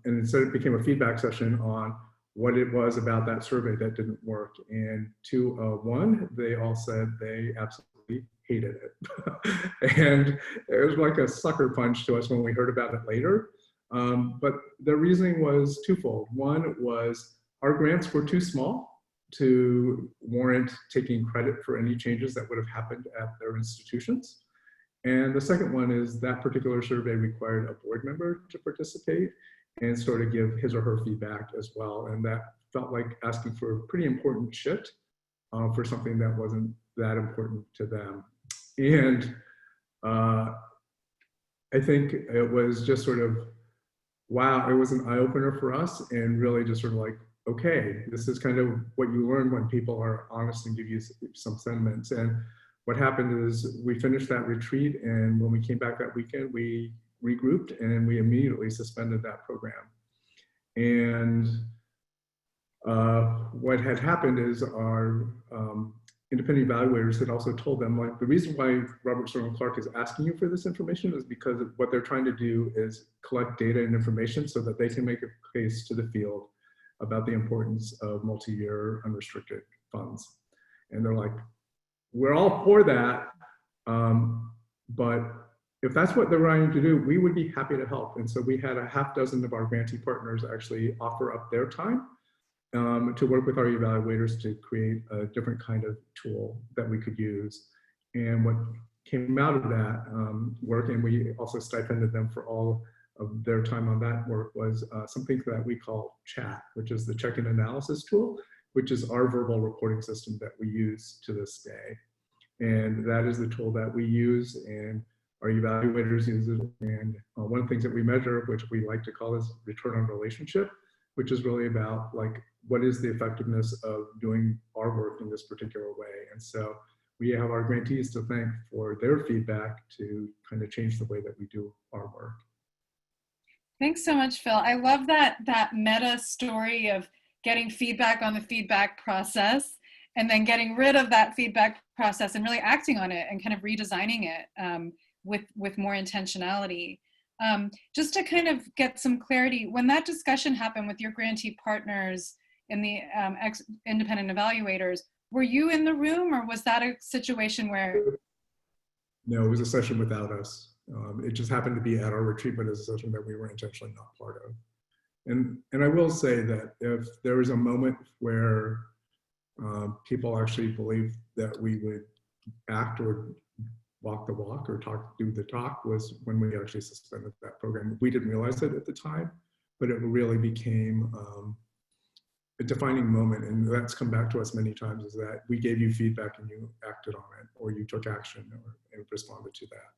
instead it became a feedback session on what it was about that survey that didn't work. And to one, they all said they absolutely hated it. And it was like a sucker punch to us when we heard about it later. But the reasoning was twofold. One was our grants were too small to warrant taking credit for any changes that would have happened at their institutions. And the second one is that particular survey required a board member to participate and sort of give his or her feedback as well. And that felt like asking for pretty important shit for something that wasn't that important to them. And I think it was just sort of, wow, it was an eye opener for us, and really just sort of like, okay, this is kind of what you learn when people are honest and give you some sentiments. And what happened is we finished that retreat, and when we came back that weekend, we regrouped and we immediately suspended that program. And what had happened is our independent evaluators had also told them, like, the reason why Robert Sterling Clark is asking you for this information is because what they're trying to do is collect data and information so that they can make a case to the field about the importance of multi-year unrestricted funds. And they're like, we're all for that, but if that's what they're trying to do, we would be happy to help. And so we had a half dozen of our grantee partners actually offer up their time to work with our evaluators to create a different kind of tool that we could use. And what came out of that work, and we also stipended them for all of their time on that work, was something that we call CHAT, which is the check-in analysis tool, which is our verbal reporting system that we use to this day. And that is the tool that we use, and our evaluators use it. And one of the things that we measure, which we like to call is return on relationship, which is really about like, what is the effectiveness of doing our work in this particular way? And so we have our grantees to thank for their feedback to kind of change the way that we do our work. Thanks so much, Phil. I love that meta story of getting feedback on the feedback process and then getting rid of that feedback process and really acting on it and kind of redesigning it with more intentionality. Just to kind of get some clarity, when that discussion happened with your grantee partners and the independent evaluators, were you in the room, or was that a situation where? No, it was a session without us. It just happened to be at our retreat, but it's a session that we were intentionally not part of. And I will say that if there was a moment where people actually believed that we would act or walk the walk or do the talk, was when we actually suspended that program. We didn't realize it at the time, but it really became a defining moment, and that's come back to us many times, is that we gave you feedback and you acted on it, or you took action and responded to that.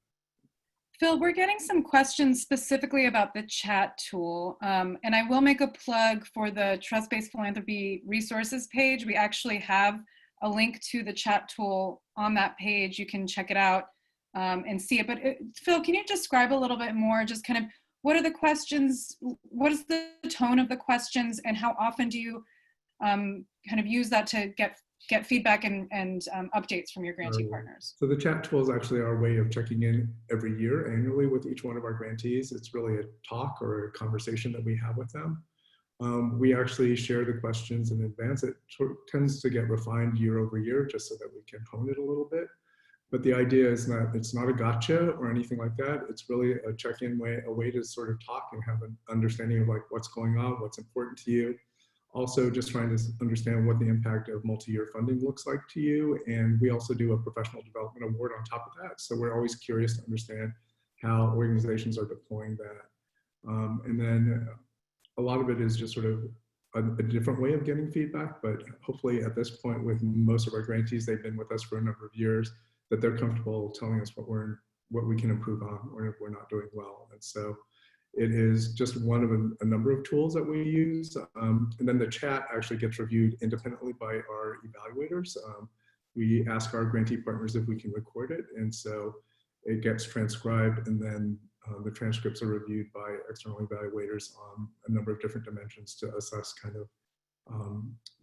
Phil, we're getting some questions specifically about the chat tool, and I will make a plug for the Trust-Based Philanthropy resources page. We actually have a link to the chat tool on that page. You can check it out and see it. But Phil, can you describe a little bit more, just kind of what are the questions, what is the tone of the questions, and how often do you kind of use that to get feedback and updates from your grantee partners? So the chat tool is actually our way of checking in every year, annually, with each one of our grantees. It's really a talk or a conversation that we have with them. We actually share the questions in advance. It tends to get refined year over year, just so that we can hone it a little bit. But the idea is it's not a gotcha or anything like that. It's really a check-in way, a way to sort of talk and have an understanding of like what's going on, what's important to you. Also just trying to understand what the impact of multi-year funding looks like to you. And we also do a professional development award on top of that. So we're always curious to understand how organizations are deploying that. And then a lot of it is just sort of a different way of getting feedback, but hopefully at this point with most of our grantees, they've been with us for a number of years, that they're comfortable telling us what we can improve on, or if we're not doing well. And so it is just one of a number of tools that we use. And then the chat actually gets reviewed independently by our evaluators. We ask our grantee partners if we can record it. And so it gets transcribed, and then the transcripts are reviewed by external evaluators on a number of different dimensions to assess kind of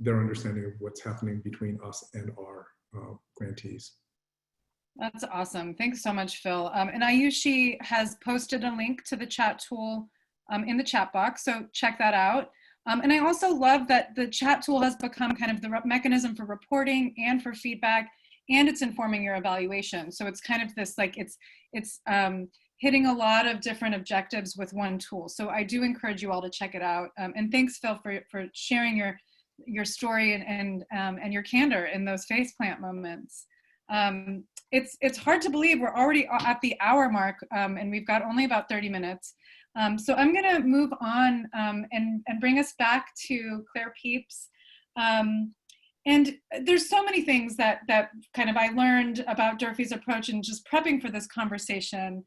their understanding of what's happening between us and our grantees. That's awesome. Thanks so much, Phil. And Ayushi has posted a link to the chat tool in the chat box, so check that out. And I also love that the chat tool has become kind of the mechanism for reporting and for feedback, and it's informing your evaluation. So it's kind of this, like, it's hitting a lot of different objectives with one tool. So I do encourage you all to check it out. And thanks, Phil, for sharing your story and your candor in those faceplant moments. It's hard to believe we're already at the hour mark, and we've got only about 30 minutes. So I'm going to move on and bring us back to Claire Peeps. And there's so many things that kind of I learned about Durfee's approach and just prepping for this conversation.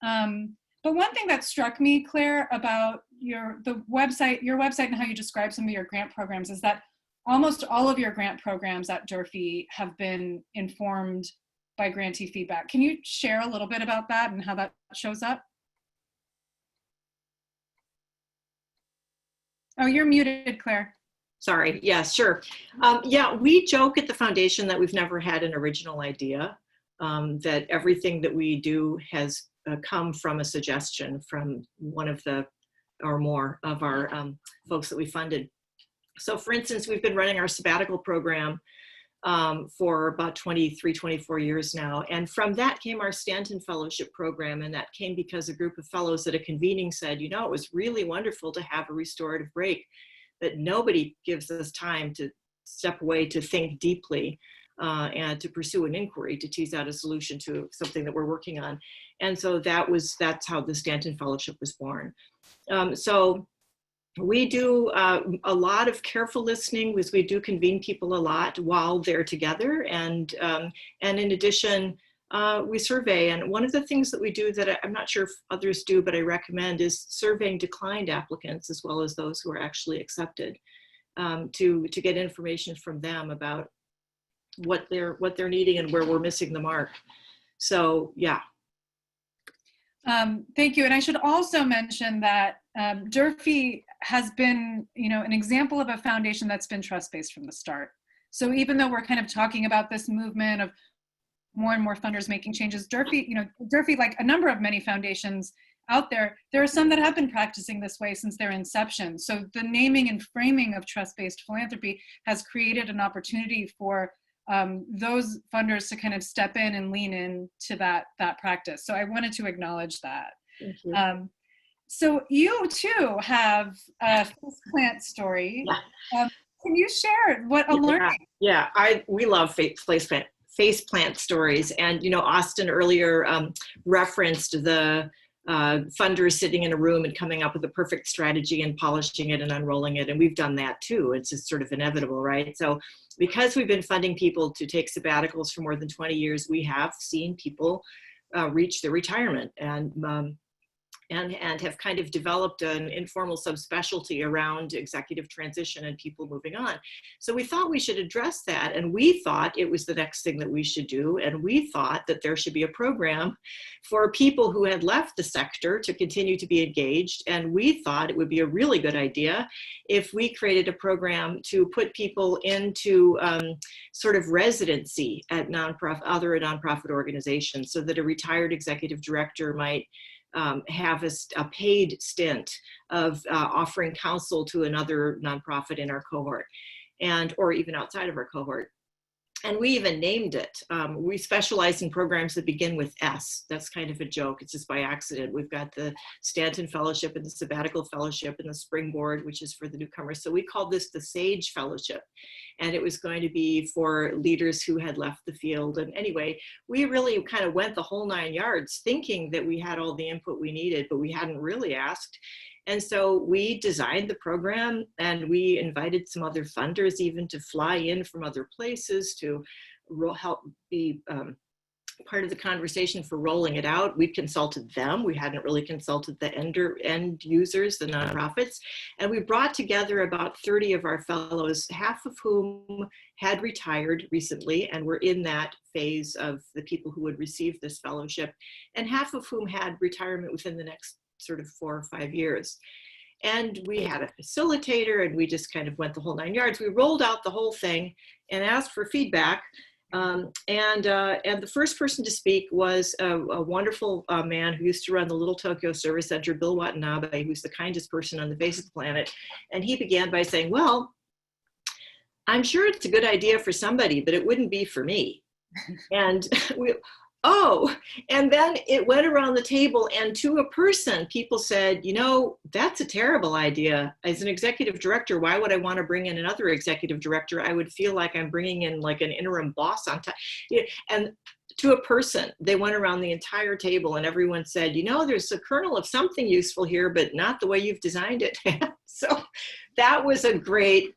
But one thing that struck me, Claire, about your website and how you describe some of your grant programs is that almost all of your grant programs at Durfee have been informed by grantee feedback. Can you share a little bit about that and how that shows up? Oh, you're muted, Claire. Sorry, yeah, sure. Yeah, we joke at the foundation that we've never had an original idea, that everything that we do has come from a suggestion from one of the, or more of our folks that we funded. So for instance, we've been running our sabbatical program for about 23, 24 years now. And from that came our Stanton Fellowship program. And that came because a group of fellows at a convening said, you know, it was really wonderful to have a restorative break, that nobody gives us time to step away, to think deeply, and to pursue an inquiry, to tease out a solution to something that we're working on. And so that's how the Stanton Fellowship was born. So we do a lot of careful listening, because we do convene people a lot while they're together. And in addition, we survey. And one of the things that we do that I'm not sure if others do, but I recommend, is surveying declined applicants as well as those who are actually accepted, to get information from them about what they're needing and where we're missing the mark. So yeah. Thank you. And I should also mention that Durfee has been, an example of a foundation that's been trust-based from the start. So even though we're kind of talking about this movement of more and more funders making changes, Durfee, like a number of many foundations out there are some that have been practicing this way since their inception. So the naming and framing of trust-based philanthropy has created an opportunity for those funders to kind of step in and lean in to that practice. So I wanted to acknowledge that. Thank you. So you too have a faceplant story. Yeah. Can you share what a learning? Yeah, we love faceplant stories. And Austin earlier referenced the funders sitting in a room and coming up with a perfect strategy and polishing it and unrolling it. And we've done that too. It's just sort of inevitable, right? So because we've been funding people to take sabbaticals for more than 20 years, we have seen people reach their retirement and have kind of developed an informal subspecialty around executive transition and people moving on. So we thought we should address that, and we thought it was the next thing that we should do, and we thought that there should be a program for people who had left the sector to continue to be engaged, and we thought it would be a really good idea if we created a program to put people into sort of residency at other nonprofit organizations, so that a retired executive director might have a paid stint of offering counsel to another nonprofit in our cohort, or even outside of our cohort. And we even named it. We specialize in programs that begin with S. That's kind of a joke. It's just by accident. We've got the Stanton Fellowship and the Sabbatical Fellowship and the Springboard, which is for the newcomers. So we called this the SAGE Fellowship. And it was going to be for leaders who had left the field. And anyway, we really kind of went the whole 9 yards thinking that we had all the input we needed, but we hadn't really asked. And so we designed the program, and we invited some other funders even to fly in from other places to help be part of the conversation for rolling it out. We consulted them. We hadn't really consulted the end users, the nonprofits. And we brought together about 30 of our fellows, half of whom had retired recently and were in that phase of the people who would receive this fellowship, and half of whom had retirement within the next sort of 4 or 5 years. And we had a facilitator, and we just kind of went the whole 9 yards. We rolled out the whole thing and asked for feedback. And the first person to speak was a wonderful man who used to run the Little Tokyo Service Center, Bill Watanabe, who's the kindest person on the face of the planet. And he began by saying, well, I'm sure it's a good idea for somebody, but it wouldn't be for me. And and then it went around the table, and to a person, people said, you know, that's a terrible idea. As an executive director, why would I want to bring in another executive director? I would feel like I'm bringing in like an interim boss on top. And to a person, they went around the entire table, and everyone said, you know, there's a kernel of something useful here, but not the way you've designed it. So that was a great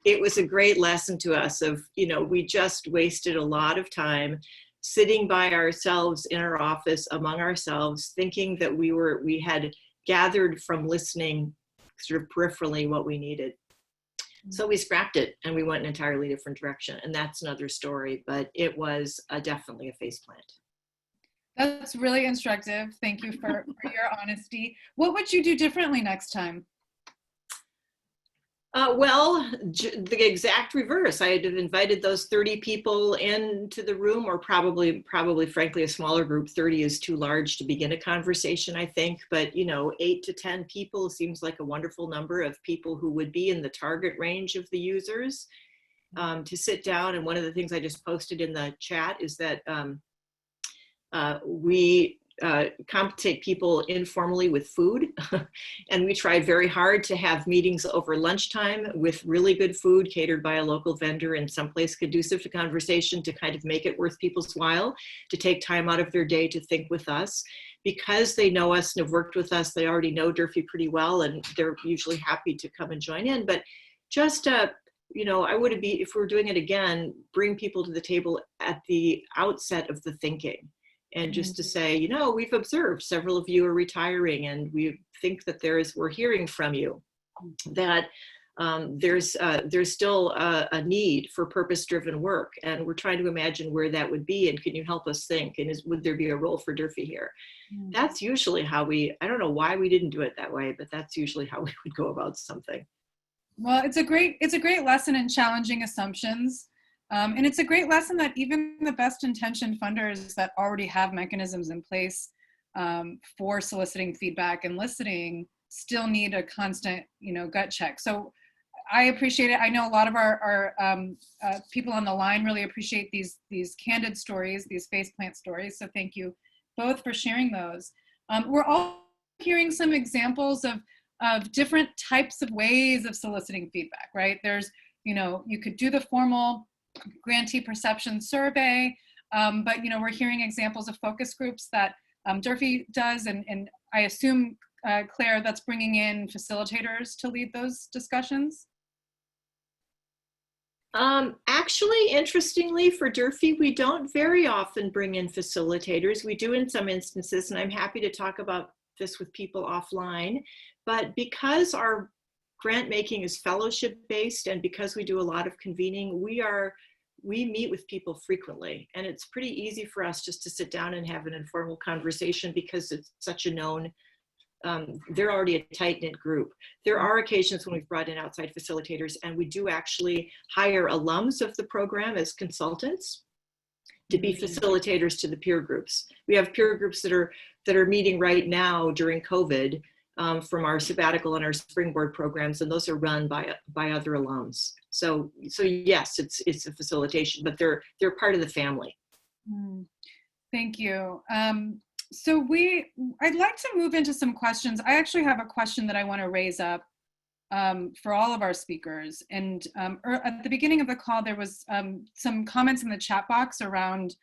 lesson to us of, you know, we just wasted a lot of time sitting by ourselves in our office among ourselves, thinking that we had gathered from listening sort of peripherally what we needed. So we scrapped it and we went an entirely different direction. And that's another story, but it was definitely a faceplant. That's really instructive. Thank you for your honesty. What would you do differently next time? Well, the exact reverse. I had invited those 30 people into the room, or probably, frankly, a smaller group. 30 is too large to begin a conversation, I think. But, you know, 8 to 10 people seems like a wonderful number of people who would be in the target range of the users to sit down. And one of the things I just posted in the chat is that we compensate people informally with food. And we tried very hard to have meetings over lunchtime with really good food catered by a local vendor in someplace conducive to conversation, to kind of make it worth people's while to take time out of their day to think with us. Because they know us and have worked with us, they already know Durfee pretty well, and they're usually happy to come and join in. But just you know, I would be, if we were doing it again, bring people to the table at the outset of the thinking. And just to say, you know, we've observed several of you are retiring, and we think that we're hearing from you that there's still a need for purpose-driven work, and we're trying to imagine where that would be, and can you help us think, and would there be a role for Durfee here? That's usually how I don't know why we didn't do it that way, but that's usually how we would go about something. Well, it's a great lesson in challenging assumptions. And it's a great lesson that even the best intentioned funders that already have mechanisms in place for soliciting feedback and listening still need a constant, you know, gut check. So I appreciate it. I know a lot of our people on the line really appreciate these candid stories, these faceplant stories. So thank you both for sharing those. We're all hearing some examples of different types of ways of soliciting feedback, right? There's, you know, you could do the formal grantee perception survey, but, you know, we're hearing examples of focus groups that Durfee does, and I assume, Claire, that's bringing in facilitators to lead those discussions? Actually, interestingly, for Durfee, we don't very often bring in facilitators. We do in some instances, and I'm happy to talk about this with people offline. But because our grant making is fellowship based, and because we do a lot of convening, we meet with people frequently, and it's pretty easy for us just to sit down and have an informal conversation because it's such a known, they're already a tight-knit group. There are occasions when we've brought in outside facilitators, and we do actually hire alums of the program as consultants to be facilitators to the peer groups. We have peer groups that are meeting right now during COVID from our sabbatical and our springboard programs, and those are run by other alums. So yes, it's a facilitation, but they're part of the family. Thank you. So I'd like to move into some questions. I actually have a question that I want to raise up for all of our speakers. And at the beginning of the call, there was some comments in the chat box around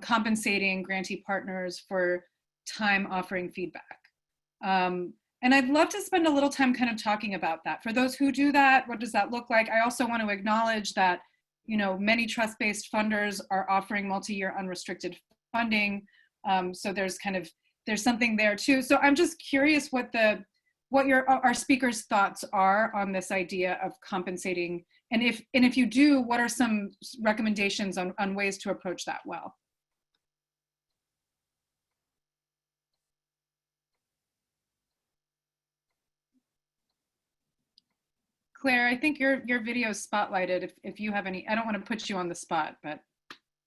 compensating grantee partners for time offering feedback. And I'd love to spend a little time kind of talking about that. For those who do that, what does that look like? I also want to acknowledge that, many trust-based funders are offering multi-year unrestricted funding. So there's something there too. So I'm just curious what our speakers' thoughts are on this idea of compensating, and if you do, what are some recommendations on ways to approach that well? Claire, I think your video is spotlighted. If you have any, I don't want to put you on the spot, but.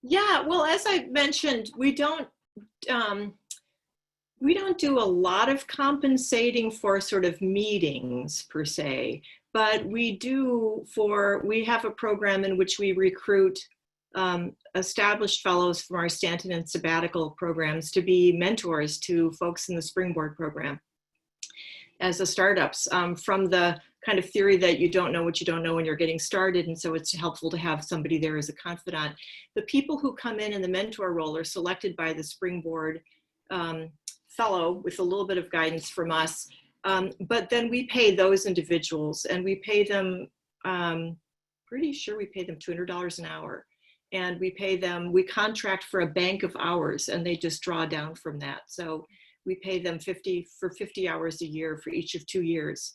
Yeah, well, as I mentioned, we don't do a lot of compensating for sort of meetings per se, but we have a program in which we recruit established fellows from our Stanton and sabbatical programs to be mentors to folks in the Springboard program as the startups, from the kind of theory that you don't know what you don't know when you're getting started. And so it's helpful to have somebody there as a confidant. The people who come in the mentor role are selected by the Springboard fellow with a little bit of guidance from us. But then we pay those individuals, and we pay them, pretty sure we pay them $200 an hour. And we contract for a bank of hours, and they just draw down from that. So we pay them 50 hours a year for each of 2 years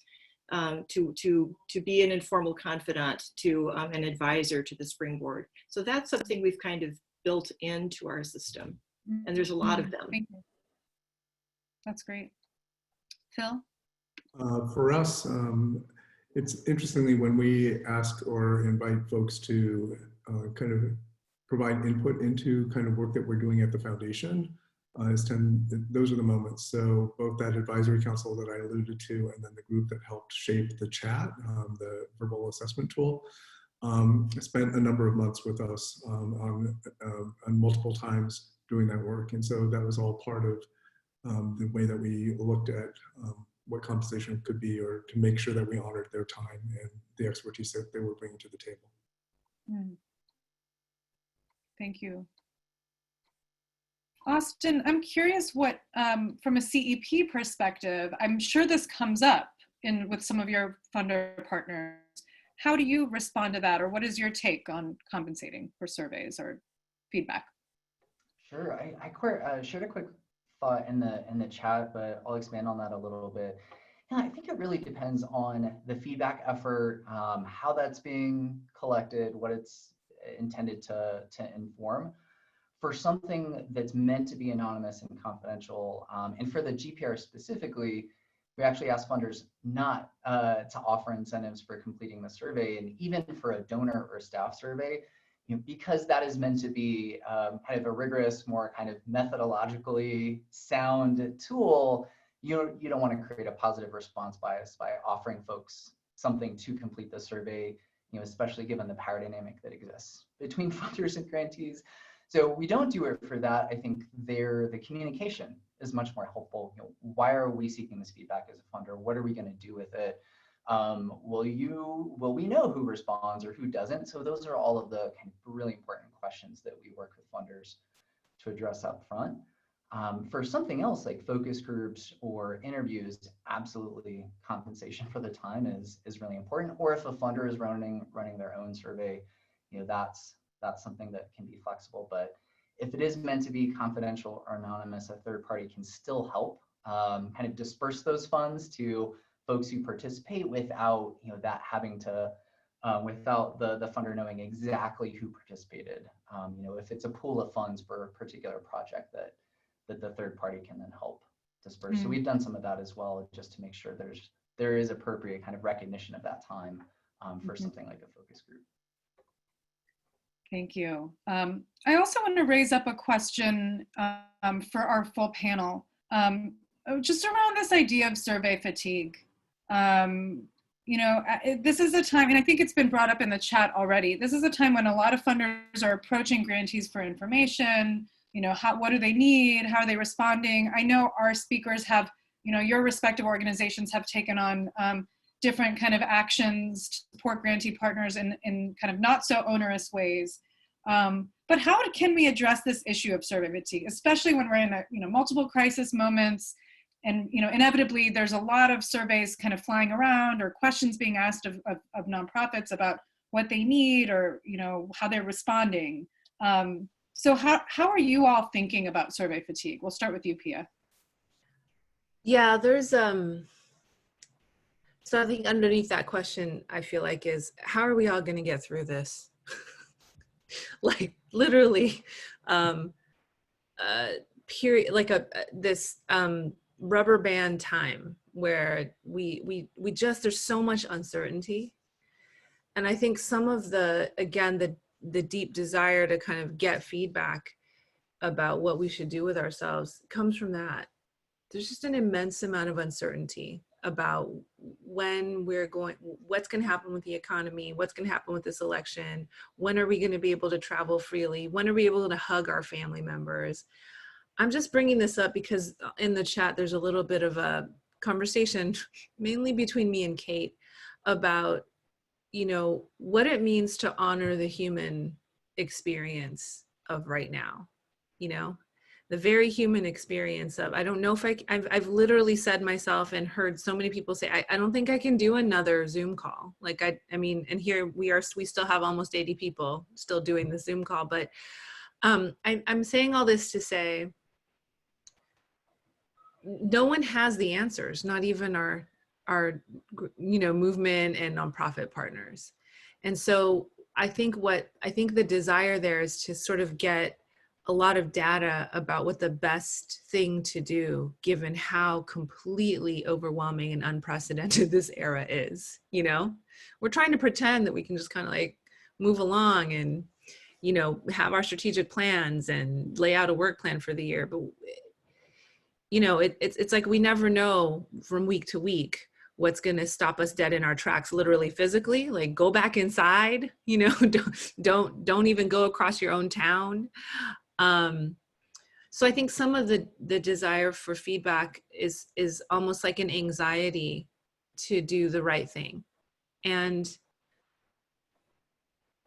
to be an informal confidant to an advisor to the Springboard. So that's something we've kind of built into our system, and there's a lot of them. Thank you. That's great. Phil? For us, it's interestingly when we ask or invite folks to kind of provide input into kind of work that we're doing at the foundation, those are the moments. So both that advisory council that I alluded to, and then the group that helped shape the chat, the verbal assessment tool, spent a number of months with us on multiple times doing that work. And so that was all part of the way that we looked at what compensation could be, or to make sure that we honored their time and the expertise that they were bringing to the table. Thank you. Austin, I'm curious what, from a CEP perspective, I'm sure this comes up with some of your funder partners. How do you respond to that, or what is your take on compensating for surveys or feedback? Sure, I shared a quick thought in the chat, but I'll expand on that a little bit. And I think it really depends on the feedback effort, how that's being collected, what it's intended to inform. For something that's meant to be anonymous and confidential, and for the GPR specifically, we actually ask funders not to offer incentives for completing the survey, and even for a donor or staff survey, because that is meant to be kind of a rigorous, more kind of methodologically sound tool. You don't want to create a positive response bias by offering folks something to complete the survey, especially given the power dynamic that exists between funders and grantees. So we don't do it for that. I think the communication is much more helpful. Why are we seeking this feedback as a funder? What are we going to do with it? Will we know who responds or who doesn't? So those are all of the kind of really important questions that we work with funders to address up front. For something else like focus groups or interviews, absolutely compensation for the time is really important. Or if a funder is running their own survey, that's something that can be flexible. But if it is meant to be confidential or anonymous, a third party can still help kind of disperse those funds to folks who participate without that having to without the funder knowing exactly who participated. If it's a pool of funds for a particular project that the third party can then help disperse. So we've done some of that as well, just to make sure there is appropriate kind of recognition of that time for something like a focus group. Thank you. I also want to raise up a question for our full panel, just around this idea of survey fatigue. This is a time, and I think it's been brought up in the chat already, this is a time when a lot of funders are approaching grantees for information. What do they need? How are they responding? I know our speakers have, your respective organizations have taken on different kind of actions to support grantee partners in kind of not so onerous ways. But how can we address this issue of survey fatigue, especially when we're in multiple crisis moments, and inevitably there's a lot of surveys kind of flying around, or questions being asked of nonprofits about what they need, or how they're responding. So how are you all thinking about survey fatigue? We'll start with you, Pia. Yeah, there's so I think underneath that question, I feel like, is how are we all going to get through this? Like literally, period, like this rubber band time where we just, there's so much uncertainty. And I think some of the deep desire to kind of get feedback about what we should do with ourselves comes from that. There's just an immense amount of uncertainty about when what's going to happen with the economy, what's going to happen with this election, when are we going to be able to travel freely, when are we able to hug our family members. I'm just bringing this up because in the chat there's a little bit of a conversation, mainly between me and Kate, about what it means to honor the human experience of right now, the very human experience of, I don't know if I've literally said myself and heard so many people say, I don't think I can do another Zoom call. Like, I mean, and here we still have almost 80 people still doing the Zoom call, but I'm saying all this to say, no one has the answers, not even our movement and nonprofit partners. And so I think the desire there is to sort of get a lot of data about what the best thing to do, given how completely overwhelming and unprecedented this era is. We're trying to pretend that we can just kind of like move along and, have our strategic plans and lay out a work plan for the year. But, it's like we never know from week to week what's going to stop us dead in our tracks, literally, physically. Like, go back inside, don't even go across your own town. So I think some of the desire for feedback is almost like an anxiety to do the right thing. And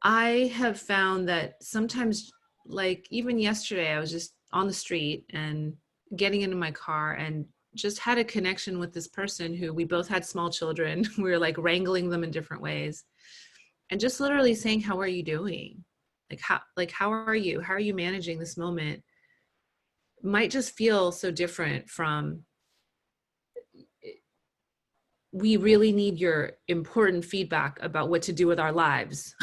I have found that sometimes, like even yesterday, I was just on the street and getting into my car and just had a connection with this person who, we both had small children. We were like wrangling them in different ways, and just literally saying, how are you doing? How are you? How are you managing this moment? Might just feel so different from, we really need your important feedback about what to do with our lives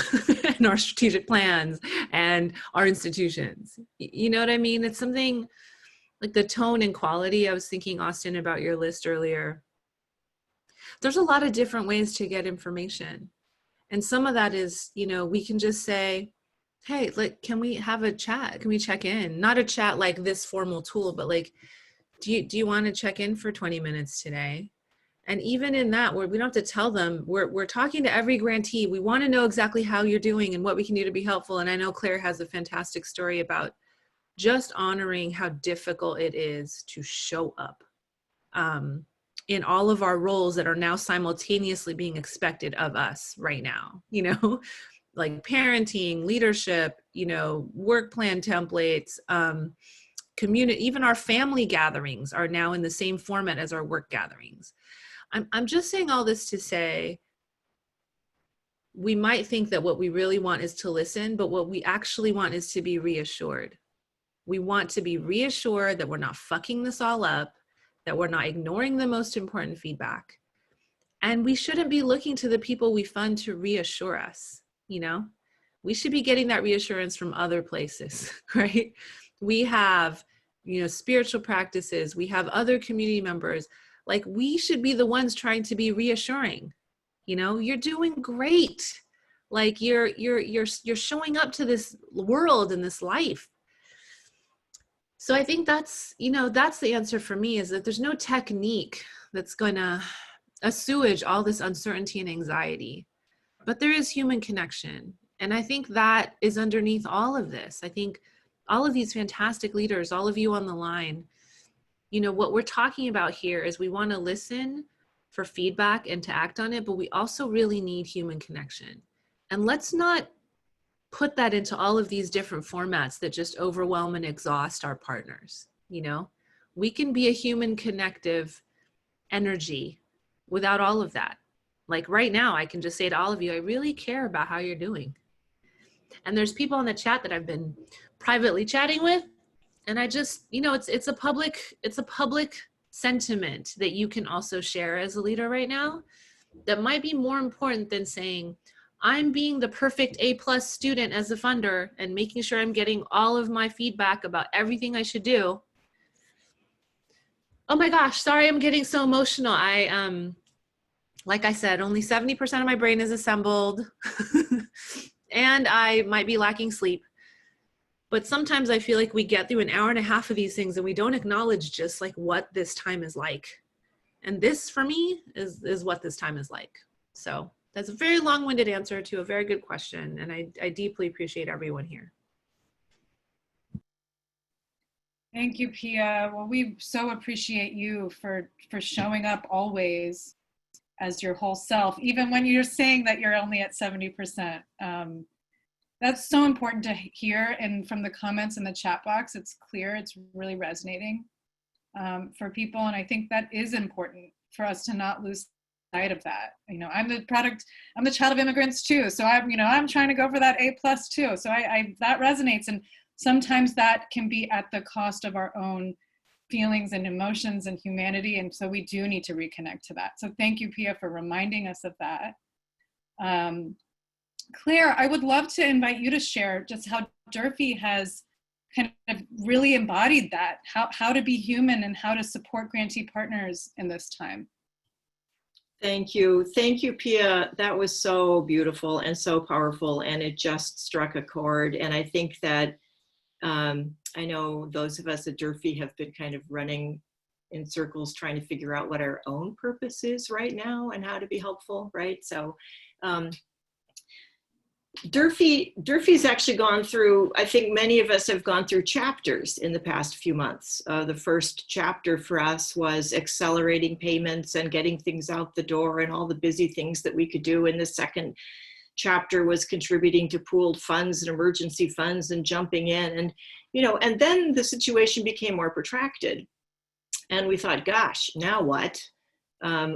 and our strategic plans and our institutions. You know what I mean? It's something like the tone and quality. I was thinking, Austin, about your list earlier. There's a lot of different ways to get information. And some of that is, we can just say, hey, can we have a chat? Can we check in? Not a chat like this formal tool, but like, do you want to check in for 20 minutes today? And even in that, where we don't have to tell them, we're talking to every grantee. We want to know exactly how you're doing and what we can do to be helpful. And I know Claire has a fantastic story about just honoring how difficult it is to show up in all of our roles that are now simultaneously being expected of us right now, like parenting, leadership, work plan templates, community, even our family gatherings are now in the same format as our work gatherings. I'm just saying all this to say, we might think that what we really want is to listen, but what we actually want is to be reassured. We want to be reassured that we're not fucking this all up, that we're not ignoring the most important feedback. And we shouldn't be looking to the people we fund to reassure us, you know? We should be getting that reassurance from other places, right? We have, you know, spiritual practices, we have other community members. Like, we should be the ones trying to be reassuring. You know, you're doing great. Like, you're showing up to this world and this life. So I think that's, you know, that's the answer for me, is that there's no technique that's going to assuage all this uncertainty and anxiety, but there is human connection. And I think that is underneath all of this. I think all of these fantastic leaders, all of you on the line, you know, what we're talking about here is we want to listen for feedback and to act on it, but we also really need human connection. And let's not put that into all of these different formats that just overwhelm and exhaust our partners. You know, we can be a human connective energy without all of that. Like right now, I can just say to all of you, I really care about how you're doing. And there's people in the chat that I've been privately chatting with, and I just, you know, it's a public sentiment that you can also share as a leader right now that might be more important than saying, I'm being the perfect A+ student as a funder and making sure I'm getting all of my feedback about everything I should do. Oh my gosh, sorry, I'm getting so emotional. Like I said, only 70% of my brain is assembled and I might be lacking sleep. But sometimes I feel like we get through an hour and a half of these things and we don't acknowledge just like what this time is like. And this for me is what this time is like. So that's a very long-winded answer to a very good question. And I deeply appreciate everyone here. Thank you, Pia. Well, we so appreciate you for showing up always as your whole self, even when you're saying that you're only at 70%. That's so important to hear. And from the comments in the chat box, it's clear, it's really resonating for people. And I think that is important for us to not lose sight of that. You know, I'm the child of immigrants too. So I'm trying to go for that A+ too. So that resonates. And sometimes that can be at the cost of our own feelings and emotions and humanity. And so we do need to reconnect to that. So thank you, Pia, for reminding us of that. Claire, I would love to invite you to share just how Durfee has kind of really embodied that, how to be human and how to support grantee partners in this time. Thank you, Pia. That was so beautiful and so powerful, and it just struck a chord. And I think that I know those of us at Durfee have been kind of running in circles trying to figure out what our own purpose is right now and how to be helpful, right? So Durfee's actually gone through, I think many of us have gone through chapters in the past few months. The first chapter for us was accelerating payments and getting things out the door and all the busy things that we could do. And the second chapter was contributing to pooled funds and emergency funds and jumping in. And, you know, and then the situation became more protracted. And we thought, gosh, now what?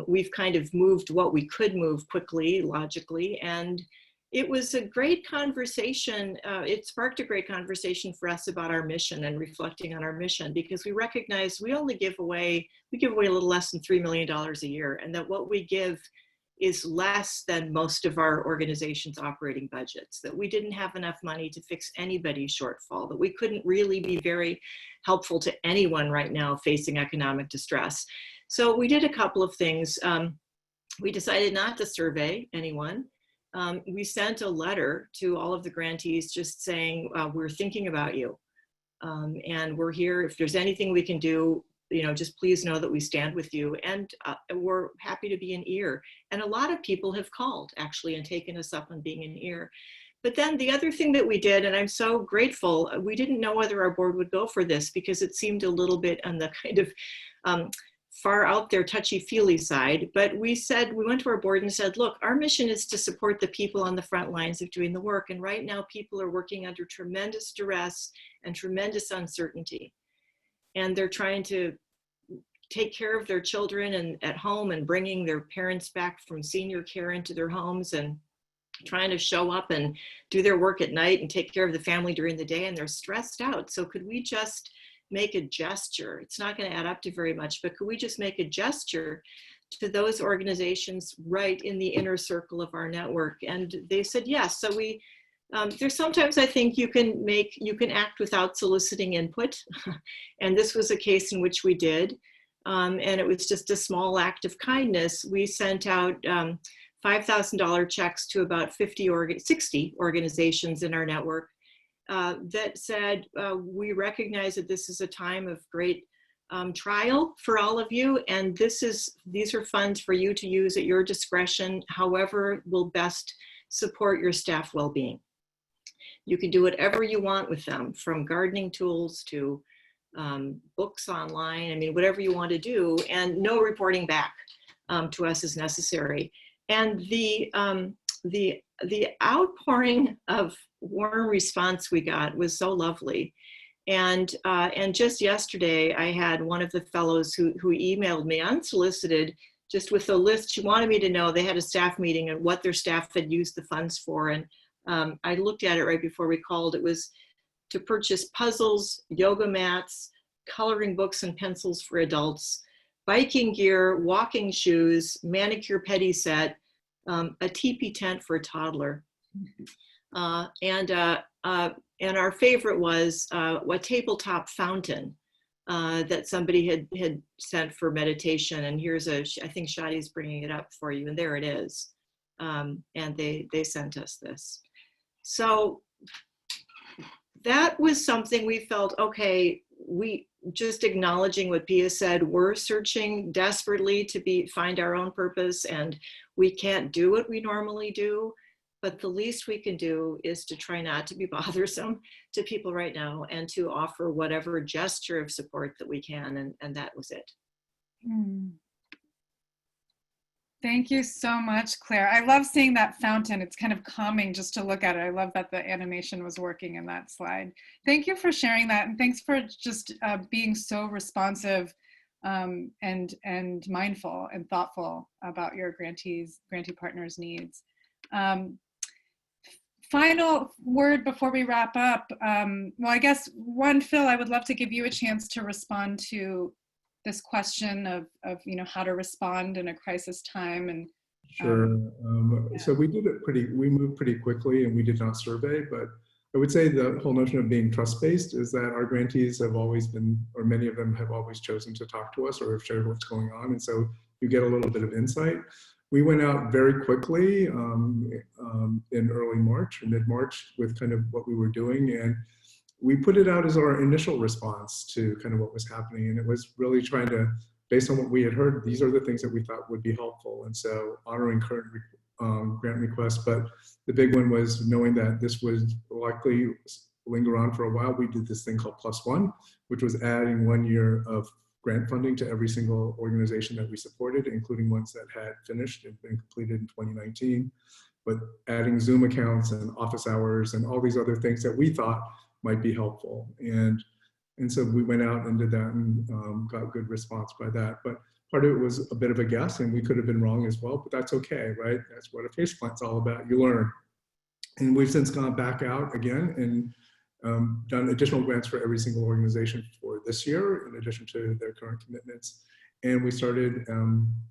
We've kind of moved what we could move quickly, logically, and it was a great conversation. It sparked a great conversation for us about our mission and reflecting on our mission, because we recognize we give away a little less than $3 million a year, and that what we give is less than most of our organization's operating budgets, that we didn't have enough money to fix anybody's shortfall, that we couldn't really be very helpful to anyone right now facing economic distress. So we did a couple of things. We decided not to survey anyone. We sent a letter to all of the grantees just saying, we're thinking about you. And we're here. If there's anything we can do, you know, just please know that we stand with you. And we're happy to be an ear. And a lot of people have called actually and taken us up on being an ear. But then the other thing that we did, and I'm so grateful, we didn't know whether our board would go for this because it seemed a little bit on the kind of far out there touchy-feely side, but we went to our board and said, look, our mission is to support the people on the front lines of doing the work. And right now people are working under tremendous duress and tremendous uncertainty. and they're trying to take care of their children and at home and bringing their parents back from senior care into their homes and trying to show up and do their work at night and take care of the family during the day, and they're stressed out. So could we just make a gesture? It's not going to add up to very much, but could we just make a gesture to those organizations right in the inner circle of our network? And they said yes. So we there's sometimes I think you can act without soliciting input, and this was a case in which we did. And it was just a small act of kindness. We sent out $5,000 checks to about 60 organizations in our network that said, we recognize that this is a time of great trial for all of you, and these are funds for you to use at your discretion, however will best support your staff well-being. You can do whatever you want with them, from gardening tools to books online, I mean, whatever you want to do, and no reporting back to us is necessary. And the outpouring of warm response we got was so lovely. And just yesterday, I had one of the fellows who emailed me unsolicited, just with a list. She wanted me to know they had a staff meeting and what their staff had used the funds for. And I looked at it right before we called. It was to purchase puzzles, yoga mats, coloring books and pencils for adults, biking gear, walking shoes, manicure pedi set, a teepee tent for a toddler. And our favorite was a tabletop fountain that somebody had sent for meditation. And here's I think Shady's bringing it up for you, and there it is. And they sent us this. So that was something we felt, okay, we just acknowledging what Pia said, we're searching desperately to find our own purpose, and we can't do what we normally do, but the least we can do is to try not to be bothersome to people right now and to offer whatever gesture of support that we can, and that was it. Thank you so much, Claire. I love seeing that fountain. It's kind of calming just to look at it. I love that the animation was working in that slide. Thank you for sharing that, and thanks for just being so responsive and mindful and thoughtful about your grantee partners' needs. Final word before we wrap up. Well, I guess Phil, I would love to give you a chance to respond to this question of how to respond in a crisis time. And sure. So we moved pretty quickly, and we did not survey, but I would say the whole notion of being trust-based is that our grantees have always been, or many of them have always chosen to talk to us or have shared what's going on. And so you get a little bit of insight. We went out very quickly in early March or mid-March with kind of what we were doing. And we put it out as our initial response to kind of what was happening. And it was really trying to, based on what we had heard, these are the things that we thought would be helpful. And so honoring current grant requests, but the big one was knowing that this would likely linger on for a while. We did this thing called +1, which was adding 1 year of grant funding to every single organization that we supported, including ones that had finished and been completed in 2019, but adding Zoom accounts and office hours and all these other things that we thought might be helpful. And so we went out and did that and got good response by that. But part of it was a bit of a guess, and we could have been wrong as well, but that's okay, right? That's what a faceplant's all about, you learn. And we've since gone back out again and done additional grants for every single organization for this year, in addition to their current commitments. And we started,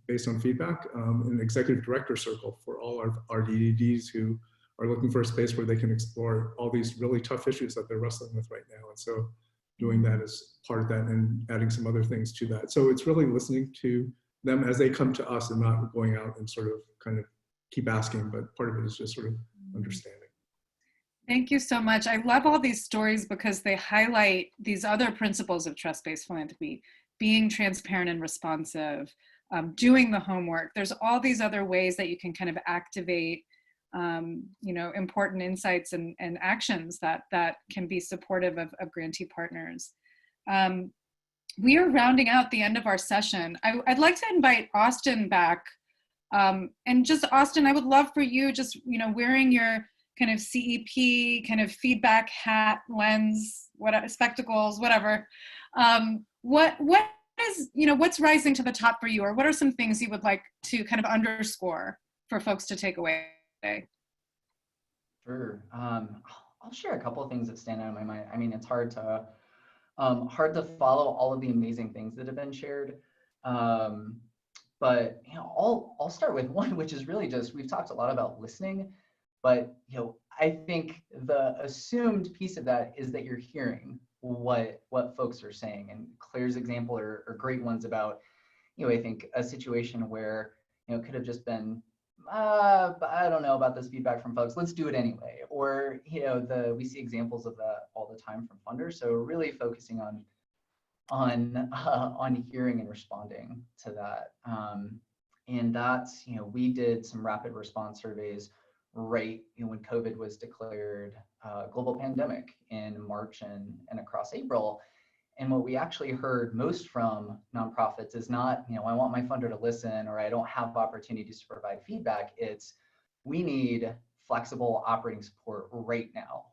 based on feedback, an executive director circle for all our DDDs who are looking for a space where they can explore all these really tough issues that they're wrestling with right now. And so doing that as part of that and adding some other things to that. So it's really listening to them as they come to us and not going out and sort of kind of keep asking, but part of it is just sort of understanding. Thank you so much. I love all these stories because they highlight these other principles of trust-based philanthropy, being transparent and responsive, doing the homework. There's all these other ways that you can kind of activate important insights and actions that can be supportive of grantee partners. We are rounding out the end of our session. I'd like to invite Austin back. And just Austin, I would love for you wearing your kind of CEP kind of feedback hat lens, what spectacles, whatever. What is, what's rising to the top for you, or what are some things you would like to kind of underscore for folks to take away today? Sure. I'll share a couple of things that stand out in my mind. I mean, it's hard to follow all of the amazing things that have been shared. But I'll start with one, which is really just, we've talked a lot about listening, but I think the assumed piece of that is that you're hearing what folks are saying. And Claire's example are great ones about, I think a situation where it could have just been, I don't know about this feedback from folks, let's do it anyway. Or we see examples of that all the time from funders. So really focusing on hearing and responding to that. And that's, we did some rapid response surveys right when COVID was declared global pandemic in March and across April. And what we actually heard most from nonprofits is not, I want my funder to listen, or I don't have opportunities to provide feedback. It's, we need flexible operating support right now.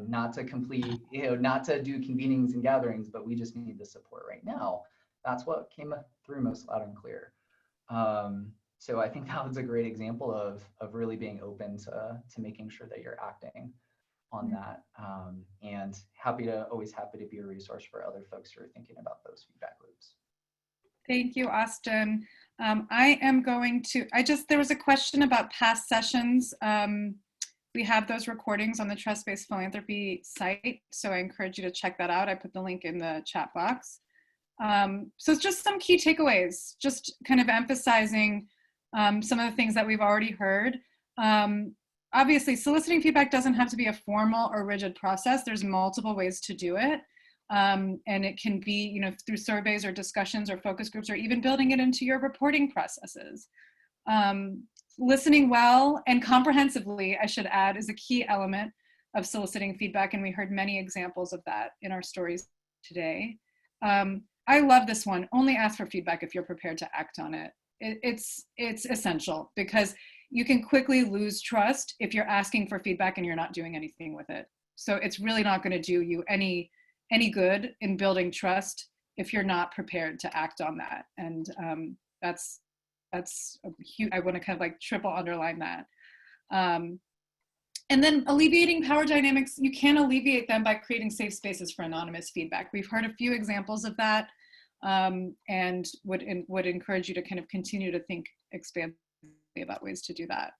Not to complete, not to do convenings and gatherings, but we just need the support right now. That's what came through most loud and clear. So I think that was a great example of really being open to making sure that you're acting on that. And always happy to be a resource for other folks who are thinking about those feedback loops. Thank you, Austin. There was a question about past sessions. We have those recordings on the Trust-Based Philanthropy site, so I encourage you to check that out. I put the link in the chat box. So it's just some key takeaways, just kind of emphasizing some of the things that we've already heard. Obviously, soliciting feedback doesn't have to be a formal or rigid process. There's multiple ways to do it. And it can be, through surveys or discussions or focus groups, or even building it into your reporting processes. Listening well and comprehensively, I should add, is a key element of soliciting feedback. And we heard many examples of that in our stories today. I love this one. Only ask for feedback if you're prepared to act on it. It's essential, because you can quickly lose trust if you're asking for feedback and you're not doing anything with it. So it's really not going to do you any good in building trust if you're not prepared to act on that. And that's a huge, I want to kind of like triple underline that. And then alleviating power dynamics, you can alleviate them by creating safe spaces for anonymous feedback. We've heard a few examples of that, and would encourage you to kind of continue to think expansively about ways to do that.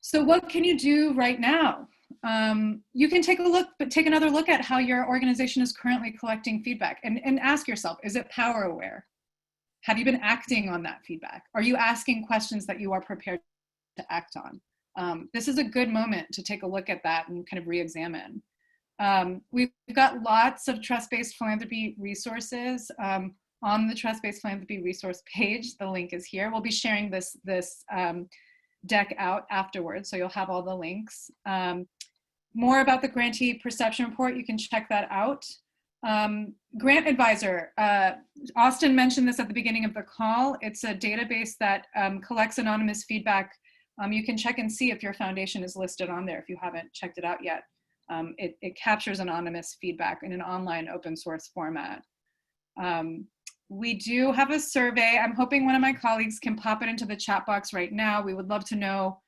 So what can you do right now? You can take another look at how your organization is currently collecting feedback, and ask yourself, is it power aware? Have you been acting on that feedback? Are you asking questions that you are prepared to act on? This is a good moment to take a look at that and kind of re-examine. We've got lots of trust-based philanthropy resources on the Trust-Based Philanthropy resource page. The link is here. We'll be sharing this deck out afterwards, so you'll have all the links. More about the grantee perception report, you can check that out. Grant Advisor, Austin mentioned this at the beginning of the call. It's a database that collects anonymous feedback. You can check and see if your foundation is listed on there if you haven't checked it out yet. It captures anonymous feedback in an online open source format. We do have a survey. I'm hoping one of my colleagues can pop it into the chat box right now. We would love to know,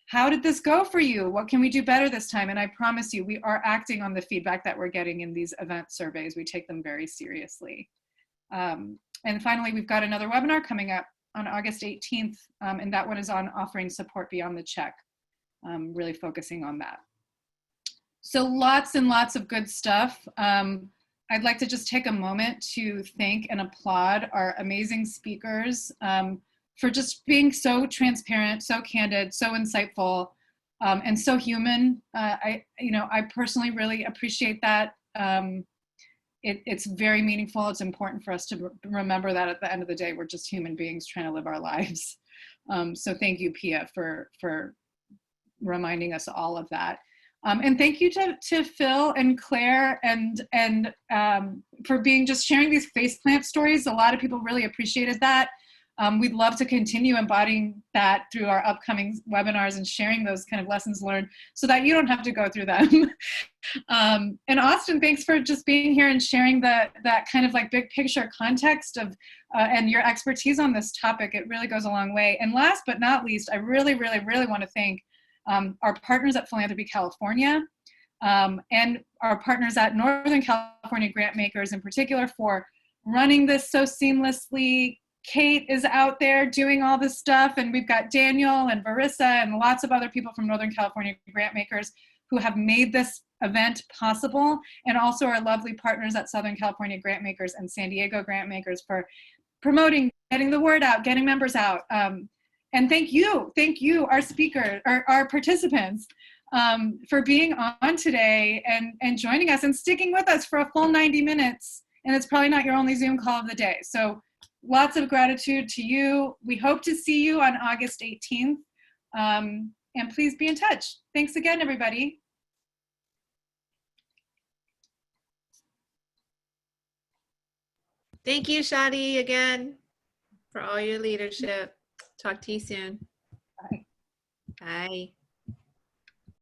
how did this go for you? What can we do better this time? And I promise you, we are acting on the feedback that we're getting in these event surveys. We take them very seriously. And finally, we've got another webinar coming up on August 18th, and that one is on offering support beyond the check, really focusing on that. So lots and lots of good stuff. I'd like to just take a moment to thank and applaud our amazing speakers for just being so transparent, so candid, so insightful, and so human. I personally really appreciate that. It's very meaningful. It's important for us to remember that at the end of the day, we're just human beings trying to live our lives. So thank you, Pia, for reminding us all of that. And thank you to Phil and Claire and for sharing these faceplant stories. A lot of people really appreciated that. we'd love to continue embodying that through our upcoming webinars and sharing those kind of lessons learned so that you don't have to go through them. And Austin, thanks for just being here and sharing that kind of like big picture context of and your expertise on this topic. It really goes a long way. And last but not least, I really, really, really want to thank our partners at Philanthropy California and our partners at Northern California Grantmakers in particular for running this so seamlessly. Kate is out there doing all this stuff, and we've got Daniel and Barissa and lots of other people from Northern California Grantmakers who have made this event possible, and also our lovely partners at Southern California Grantmakers and San Diego Grantmakers for promoting, getting the word out, getting members out. And thank you, our speakers, our participants, for being on today and joining us and sticking with us for a full 90 minutes. And it's probably not your only Zoom call of the day. So lots of gratitude to you. We hope to see you on August 18th. And please be in touch. Thanks again, everybody. Thank you, Shaady, again, for all your leadership. Talk to you soon. Bye. Bye.